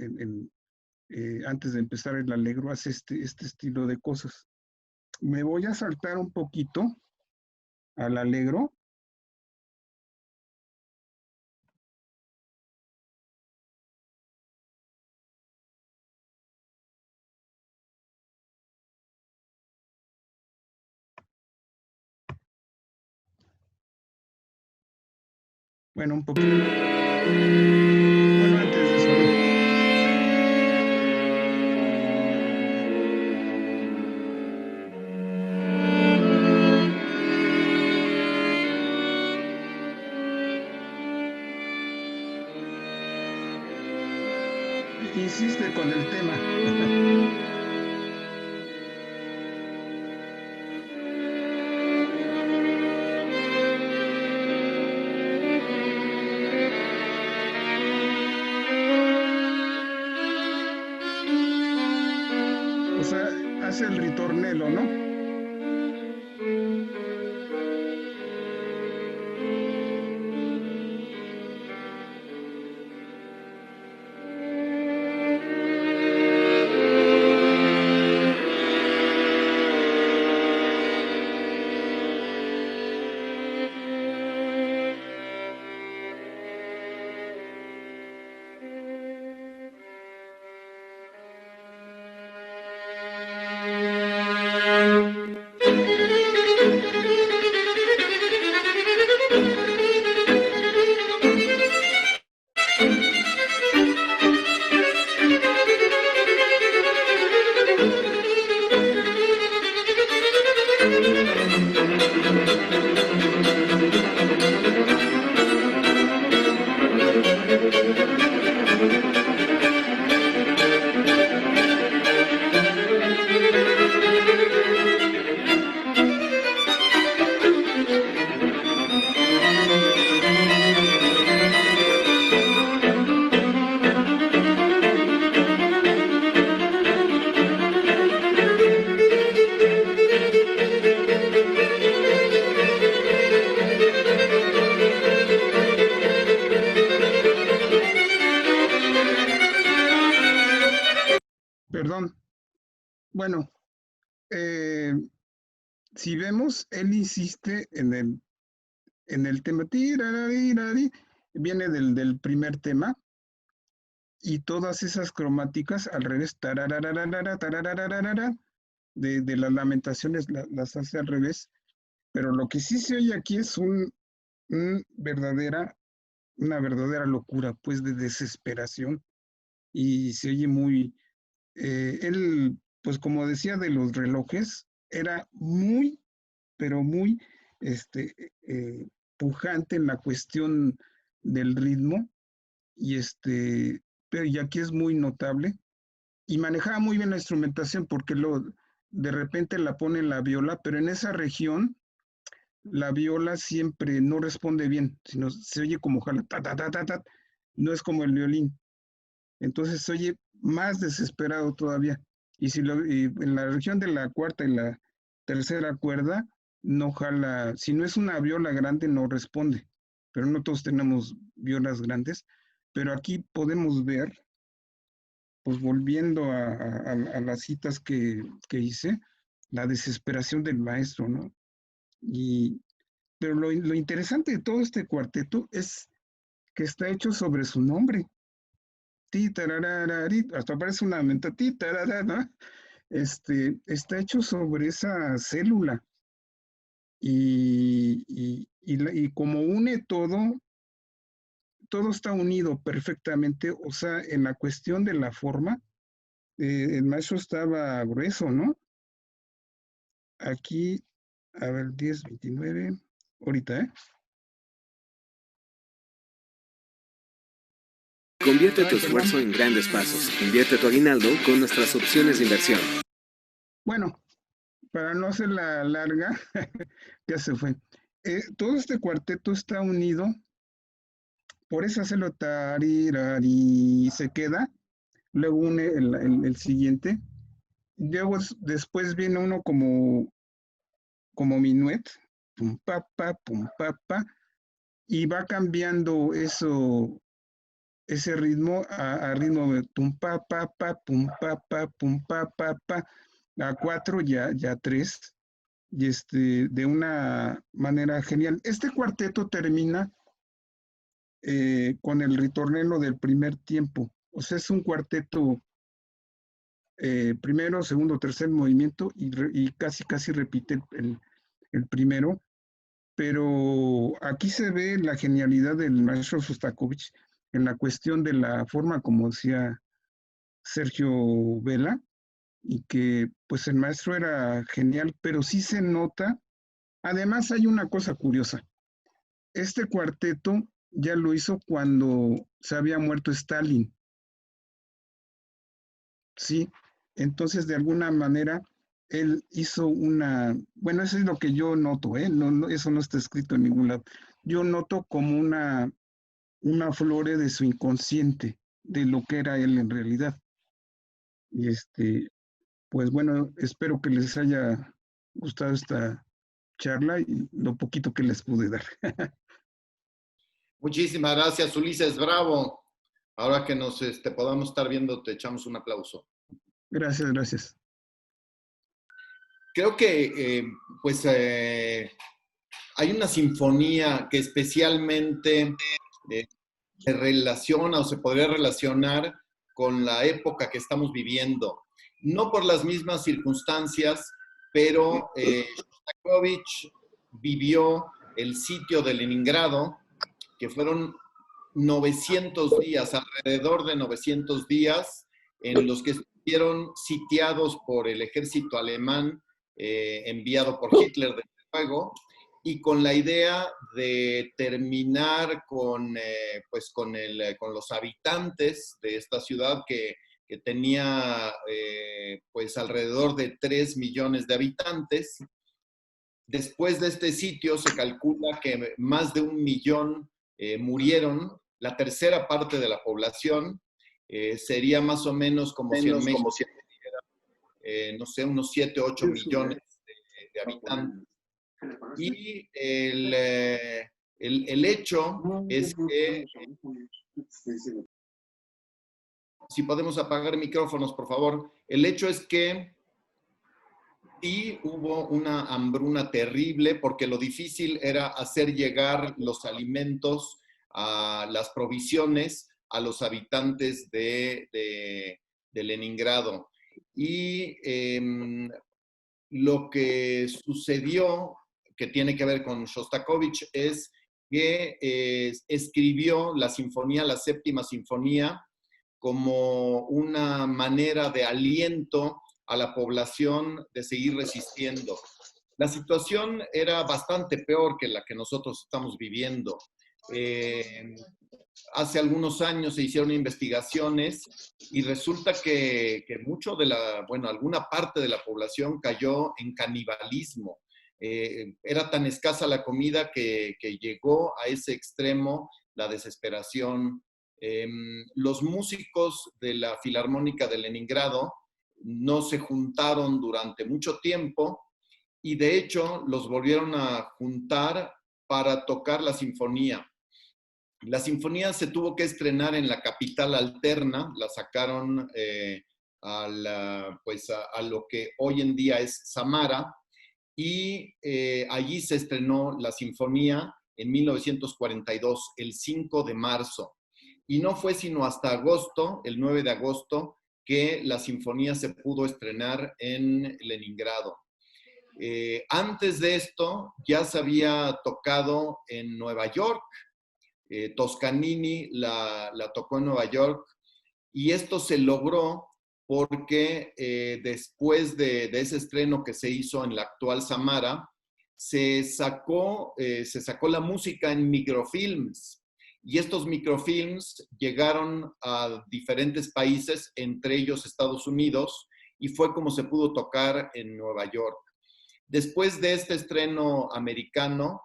antes de empezar el Allegro, hace este estilo de cosas. Me voy a saltar un poquito al Allegro. Bueno, un poquito. Bueno, antes de eso, ¿no? Insiste con el tema. O sea, hace el ritornelo, ¿no? Perdón. Bueno, si vemos, él insiste en el tema, viene del primer tema, y todas esas cromáticas al revés, de las lamentaciones las hace al revés, pero lo que sí se oye aquí es un una verdadera locura, pues de desesperación, y se oye muy, él, pues como decía de los relojes, era muy, pero muy, pujante en la cuestión del ritmo, y pero y aquí es muy notable, y manejaba muy bien la instrumentación, porque de repente la pone en la viola, pero en esa región, la viola siempre no responde bien, sino se oye como jala, ta, ta, ta, ta, ta, no es como el violín. Entonces se oye más desesperado todavía. Y en la región de la cuarta y la tercera cuerda, no jala, si no es una viola grande, no responde. Pero no todos tenemos violas grandes. Pero aquí podemos ver, pues volviendo a las citas que hice, la desesperación del maestro, ¿no? Pero lo interesante de todo este cuarteto es que está hecho sobre su nombre. Ti, tararararí, hasta parece una menta, ti, tarará, ¿no? está hecho sobre esa célula y como une todo, todo está unido perfectamente, o sea, en la cuestión de la forma, el maestro estaba grueso, ¿no? Aquí, a ver, 10, 29, ahorita, ¿eh? Convierte tu esfuerzo en grandes pasos. Invierte tu aguinaldo con nuestras opciones de inversión. Bueno, para no hacerla larga, ya se fue. Todo este cuarteto está unido, por eso hacerlo tarirari, se queda, luego une el siguiente, luego después viene uno como minuet, pum pa, pa, y va cambiando ese ritmo a ritmo de pum pa, pum pa, pum pa, a 4 ya 3, y de una manera genial. Este cuarteto termina con el ritornello del primer tiempo, o sea, es un cuarteto primero, segundo, tercer movimiento y casi repite el primero, pero aquí se ve la genialidad del maestro Shostakovich en la cuestión de la forma, como decía Sergio Vela, y que pues el maestro era genial, pero sí se nota. Además hay una cosa curiosa, este cuarteto ya lo hizo cuando se había muerto Stalin, ¿sí? Entonces, de alguna manera, él hizo bueno, eso es lo que yo noto, ¿eh? No, eso no está escrito en ningún lado. Yo noto como una flore de su inconsciente, de lo que era él en realidad. Y pues bueno, espero que les haya gustado esta charla y lo poquito que les pude dar. Muchísimas gracias, Ulises, bravo. Ahora que nos podamos estar viendo, te echamos un aplauso. Gracias, gracias. Creo que hay una sinfonía que especialmente se relaciona o se podría relacionar con la época que estamos viviendo. No por las mismas circunstancias, pero Shostakovich vivió el sitio de Leningrado, que fueron 900 días, alrededor de 900 días, en los que estuvieron sitiados por el ejército alemán enviado por Hitler, desde luego, y con la idea de terminar con los habitantes de esta ciudad que tenía pues alrededor de 3 millones de habitantes. Después de este sitio se calcula que más de 1 millón murieron, la tercera parte de la población, sería más o menos como si en México, no sé, unos 7, 8 millones de habitantes. Y el hecho es que, si podemos apagar micrófonos, por favor, el hecho es que sí hubo una hambruna terrible porque lo difícil era hacer llegar los alimentos, las provisiones a los habitantes de Leningrado. Y lo que sucedió, que tiene que ver con Shostakovich, es que escribió la sinfonía, la séptima sinfonía, como una manera de aliento a la población de seguir resistiendo. La situación era bastante peor que la que nosotros estamos viviendo. Hace algunos años se hicieron investigaciones y resulta que alguna parte de la población cayó en canibalismo. Era tan escasa la comida que llegó a ese extremo la desesperación. Los músicos de la Filarmónica de Leningrado no se juntaron durante mucho tiempo y de hecho los volvieron a juntar para tocar la sinfonía. La sinfonía se tuvo que estrenar en la capital alterna, la sacaron a lo que hoy en día es Samara, y allí se estrenó la sinfonía en 1942, el 5 de marzo. Y no fue sino hasta agosto, el 9 de agosto, que la sinfonía se pudo estrenar en Leningrado. Antes de esto ya se había tocado en Nueva York, Toscanini la tocó en Nueva York, y esto se logró porque después de ese estreno que se hizo en la actual Samara, se sacó la música en microfilms, y estos microfilms llegaron a diferentes países, entre ellos Estados Unidos, y fue como se pudo tocar en Nueva York. Después de este estreno americano,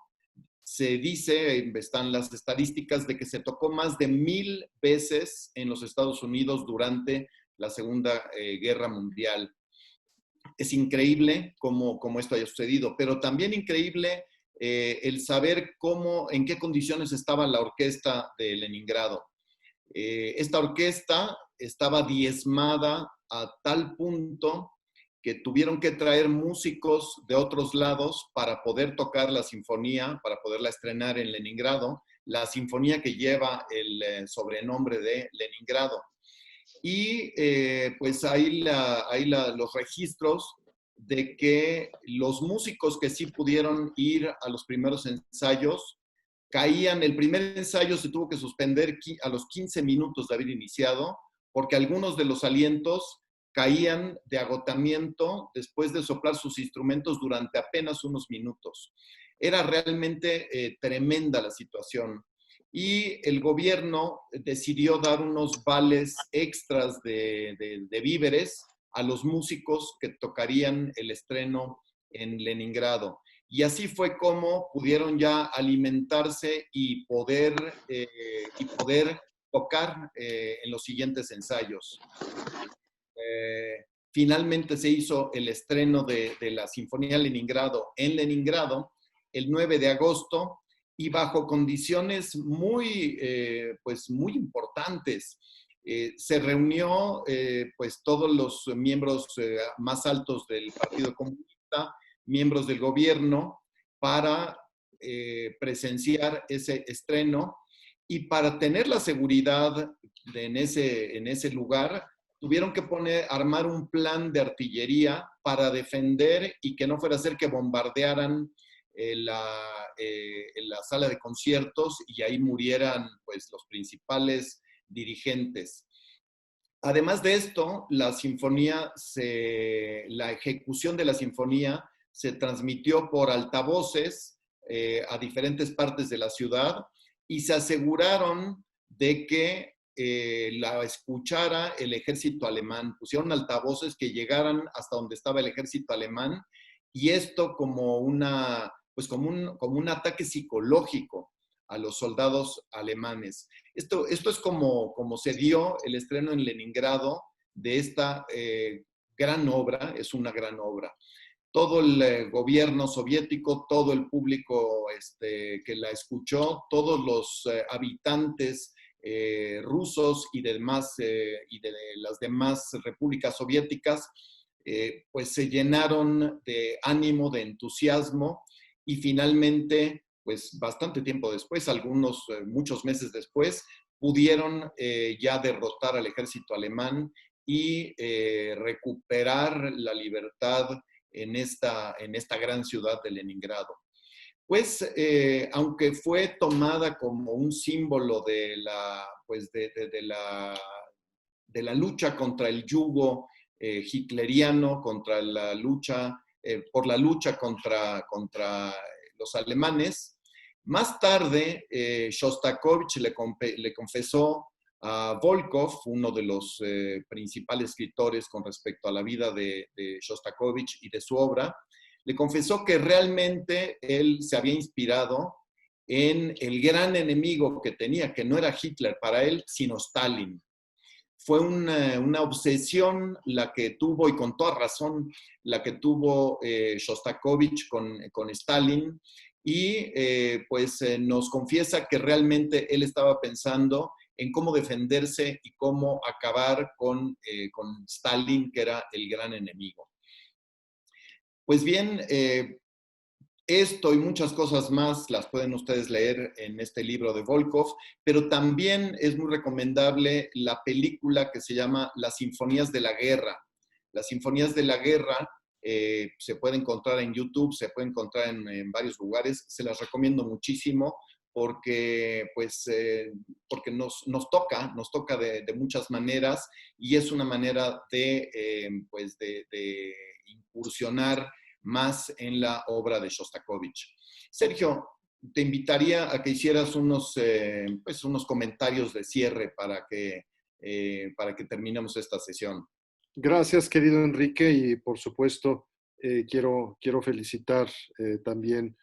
se dice, están las estadísticas, de que se tocó más de 1000 veces en los Estados Unidos durante la Segunda Guerra Mundial. Es increíble cómo esto haya sucedido, pero también increíble el saber en qué condiciones estaba la orquesta de Leningrado. Esta orquesta estaba diezmada a tal punto que tuvieron que traer músicos de otros lados para poder tocar la sinfonía, para poderla estrenar en Leningrado, la sinfonía que lleva el sobrenombre de Leningrado. Y pues ahí los registros de que los músicos que sí pudieron ir a los primeros ensayos caían. El primer ensayo se tuvo que suspender a los 15 minutos de haber iniciado, porque algunos de los alientos caían de agotamiento después de soplar sus instrumentos durante apenas unos minutos. Era realmente tremenda la situación. Y el gobierno decidió dar unos vales extras de víveres a los músicos que tocarían el estreno en Leningrado. Y así fue como pudieron ya alimentarse y poder tocar en los siguientes ensayos. Finalmente se hizo el estreno de la Sinfonía Leningrado en Leningrado el 9 de agosto, y bajo condiciones muy importantes. Se reunió pues todos los miembros más altos del Partido Comunista, miembros del gobierno, para presenciar ese estreno, y para tener la seguridad en ese lugar, tuvieron que armar un plan de artillería para defender y que no fuera a ser que bombardearan la sala de conciertos y ahí murieran pues los principales dirigentes. Además de esto, la ejecución de la sinfonía se transmitió por altavoces a diferentes partes de la ciudad, y se aseguraron de que la escuchara el ejército alemán. Pusieron altavoces que llegaran hasta donde estaba el ejército alemán, y esto como un ataque psicológico a los soldados alemanes. Esto es como se dio el estreno en Leningrado de esta gran obra. Es una gran obra. Todo el gobierno soviético, todo el público que la escuchó, todos los habitantes rusos y de las demás repúblicas soviéticas, pues se llenaron de ánimo, de entusiasmo, y finalmente, pues bastante tiempo después, muchos meses después, pudieron ya derrotar al ejército alemán y recuperar la libertad en esta gran ciudad de Leningrado. Pues, aunque fue tomada como un símbolo de la lucha contra el yugo hitleriano, contra la lucha, por la lucha contra los alemanes, más tarde Shostakovich le confesó a Volkov, uno de los principales escritores con respecto a la vida de Shostakovich y de su obra, le confesó que realmente él se había inspirado en el gran enemigo que tenía, que no era Hitler para él, sino Stalin. Fue una obsesión la que tuvo, y con toda razón, la que tuvo Shostakovich con Stalin, y pues nos confiesa que realmente él estaba pensando en cómo defenderse y cómo acabar con Stalin, que era el gran enemigo. Pues bien, Esto y muchas cosas más las pueden ustedes leer en este libro de Volkov, pero también es muy recomendable la película que se llama Las Sinfonías de la Guerra. Las Sinfonías de la Guerra se puede encontrar en YouTube, se puede encontrar en varios lugares. Se las recomiendo muchísimo porque, pues, porque nos toca de muchas maneras y es una manera pues de incursionar más en la obra de Shostakovich. Sergio, te invitaría a que hicieras pues unos comentarios de cierre para que terminemos esta sesión. Gracias, querido Enrique, y por supuesto quiero felicitar también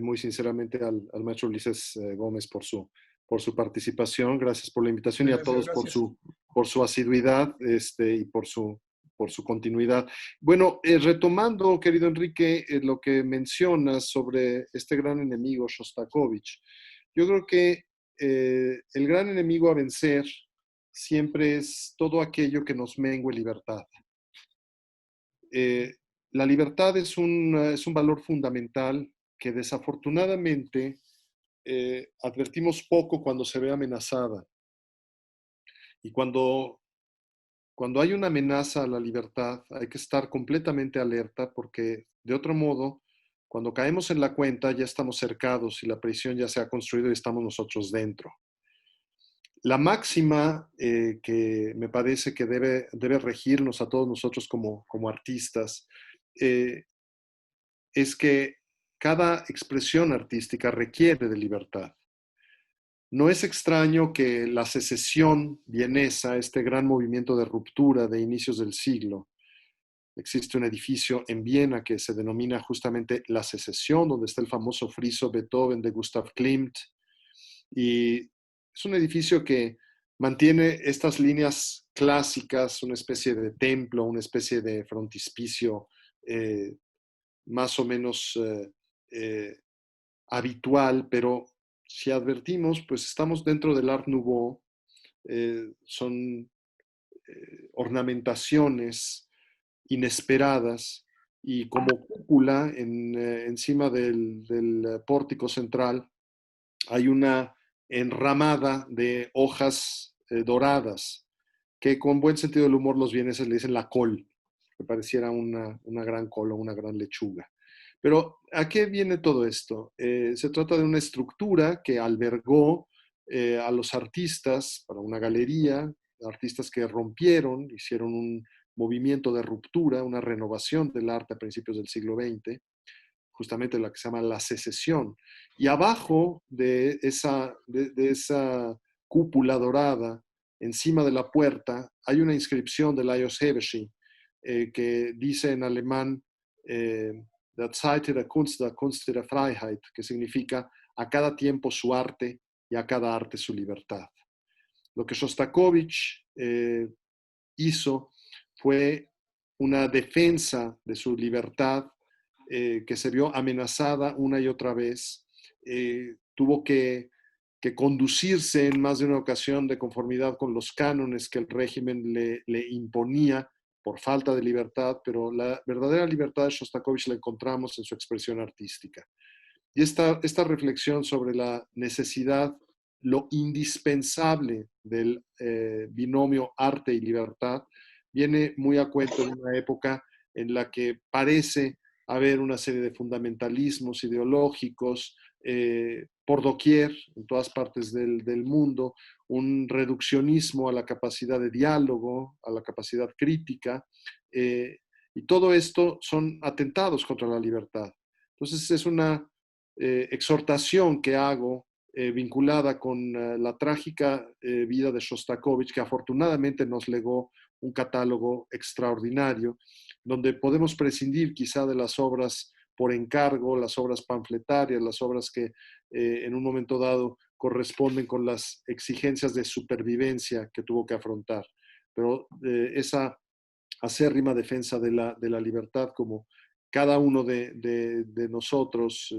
muy sinceramente al maestro Ulises Gómez por su participación. Gracias por la invitación y a Gracias, todos gracias. por su asiduidad y por su continuidad. Bueno, retomando, querido Enrique, lo que mencionas sobre este gran enemigo, Shostakovich, yo creo que el gran enemigo a vencer siempre es todo aquello que nos mengue libertad. La libertad es un valor fundamental que desafortunadamente advertimos poco cuando se ve amenazada. Y cuando hay una amenaza a la libertad, hay que estar completamente alerta porque de otro modo, cuando caemos en la cuenta, ya estamos cercados y la prisión ya se ha construido y estamos nosotros dentro. La máxima que me parece que debe regirnos a todos nosotros como artistas es que cada expresión artística requiere de libertad. No es extraño que la secesión vienesa, este gran movimiento de ruptura de inicios del siglo, existe un edificio en Viena que se denomina justamente La Secesión, donde está el famoso friso Beethoven de Gustav Klimt, y es un edificio que mantiene estas líneas clásicas, una especie de templo, una especie de frontispicio más o menos habitual, pero si advertimos, pues estamos dentro del Art Nouveau, son ornamentaciones inesperadas y como cúpula encima del pórtico central hay una enramada de hojas doradas que con buen sentido del humor los vieneses le dicen la col, que pareciera una gran col o una gran lechuga. Pero ¿a qué viene todo esto? Se trata de una estructura que albergó a los artistas para una galería, artistas que rompieron, hicieron un movimiento de ruptura, una renovación del arte a principios del siglo XX, justamente la que se llama la secesión. Y abajo de esa cúpula dorada, encima de la puerta, hay una inscripción de Lajos Hevesy que dice en alemán Der Zeit der Kunst der Freiheit, que significa a cada tiempo su arte y a cada arte su libertad. Lo que Shostakovich hizo fue una defensa de su libertad que se vio amenazada una y otra vez. Tuvo que conducirse en más de una ocasión de conformidad con los cánones que el régimen le imponía por falta de libertad, pero la verdadera libertad de Shostakovich la encontramos en su expresión artística. Y esta reflexión sobre la necesidad, lo indispensable del binomio arte y libertad, viene muy a cuento en una época en la que parece haber una serie de fundamentalismos ideológicos por doquier, en todas partes del mundo, un reduccionismo a la capacidad de diálogo, a la capacidad crítica, y todo esto son atentados contra la libertad. Entonces es una exhortación que hago vinculada con la trágica vida de Shostakovich, que afortunadamente nos legó un catálogo extraordinario, donde podemos prescindir quizá de las obras por encargo, las obras panfletarias, las obras que en un momento dado corresponden con las exigencias de supervivencia que tuvo que afrontar. Pero esa acérrima defensa de la libertad, como cada uno de nosotros,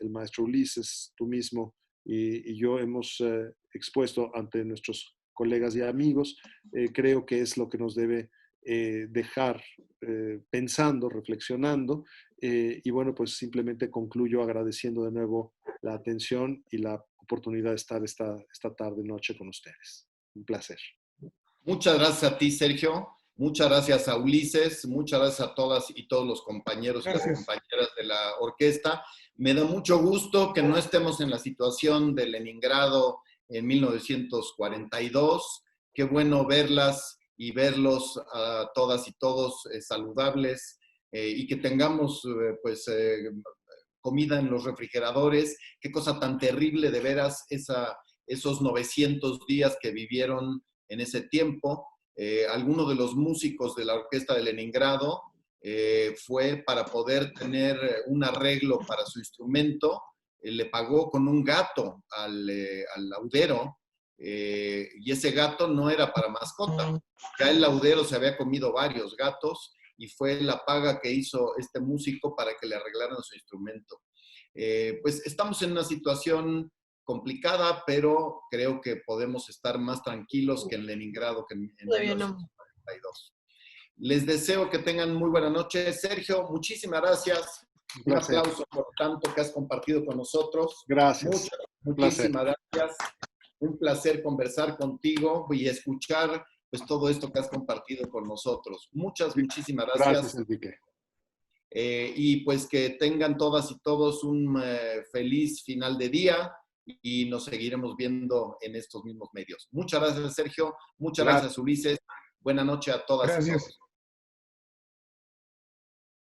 el maestro Ulises, tú mismo y yo hemos expuesto ante nuestros colegas y amigos, creo que es lo que nos debe dejar pensando, reflexionando. Y bueno, pues simplemente concluyo agradeciendo de nuevo la atención y la oportunidad de estar esta tarde, noche con ustedes. Un placer. Muchas gracias a ti, Sergio. Muchas gracias a Ulises. Muchas gracias a todas y todos los compañeros y las compañeras de la orquesta. Me da mucho gusto que no estemos en la situación de Leningrado en 1942. Qué bueno verlas y verlos a todas y todos saludables y que tengamos comida en los refrigeradores. Qué cosa tan terrible de veras esos 900 días que vivieron en ese tiempo. Alguno de los músicos de la orquesta de Leningrado fue para poder tener un arreglo para su instrumento, le pagó con un gato al laudero, y ese gato no era para mascota. Ya el laudero se había comido varios gatos y fue la paga que hizo este músico para que le arreglaran su instrumento. Pues estamos en una situación complicada, pero creo que podemos estar más tranquilos que en Leningrado, que en 1942. Les deseo que tengan muy buena noche. Sergio, muchísimas gracias. Un aplauso por tanto que has compartido con nosotros. Gracias. Muchísimas gracias. Un placer conversar contigo y escuchar pues todo esto que has compartido con nosotros. Muchísimas gracias. Gracias, Enrique. Y pues que tengan todas y todos un feliz final de día y nos seguiremos viendo en estos mismos medios. Muchas gracias, Sergio. Muchas gracias, Ulises. Buenas noches a todas y todos.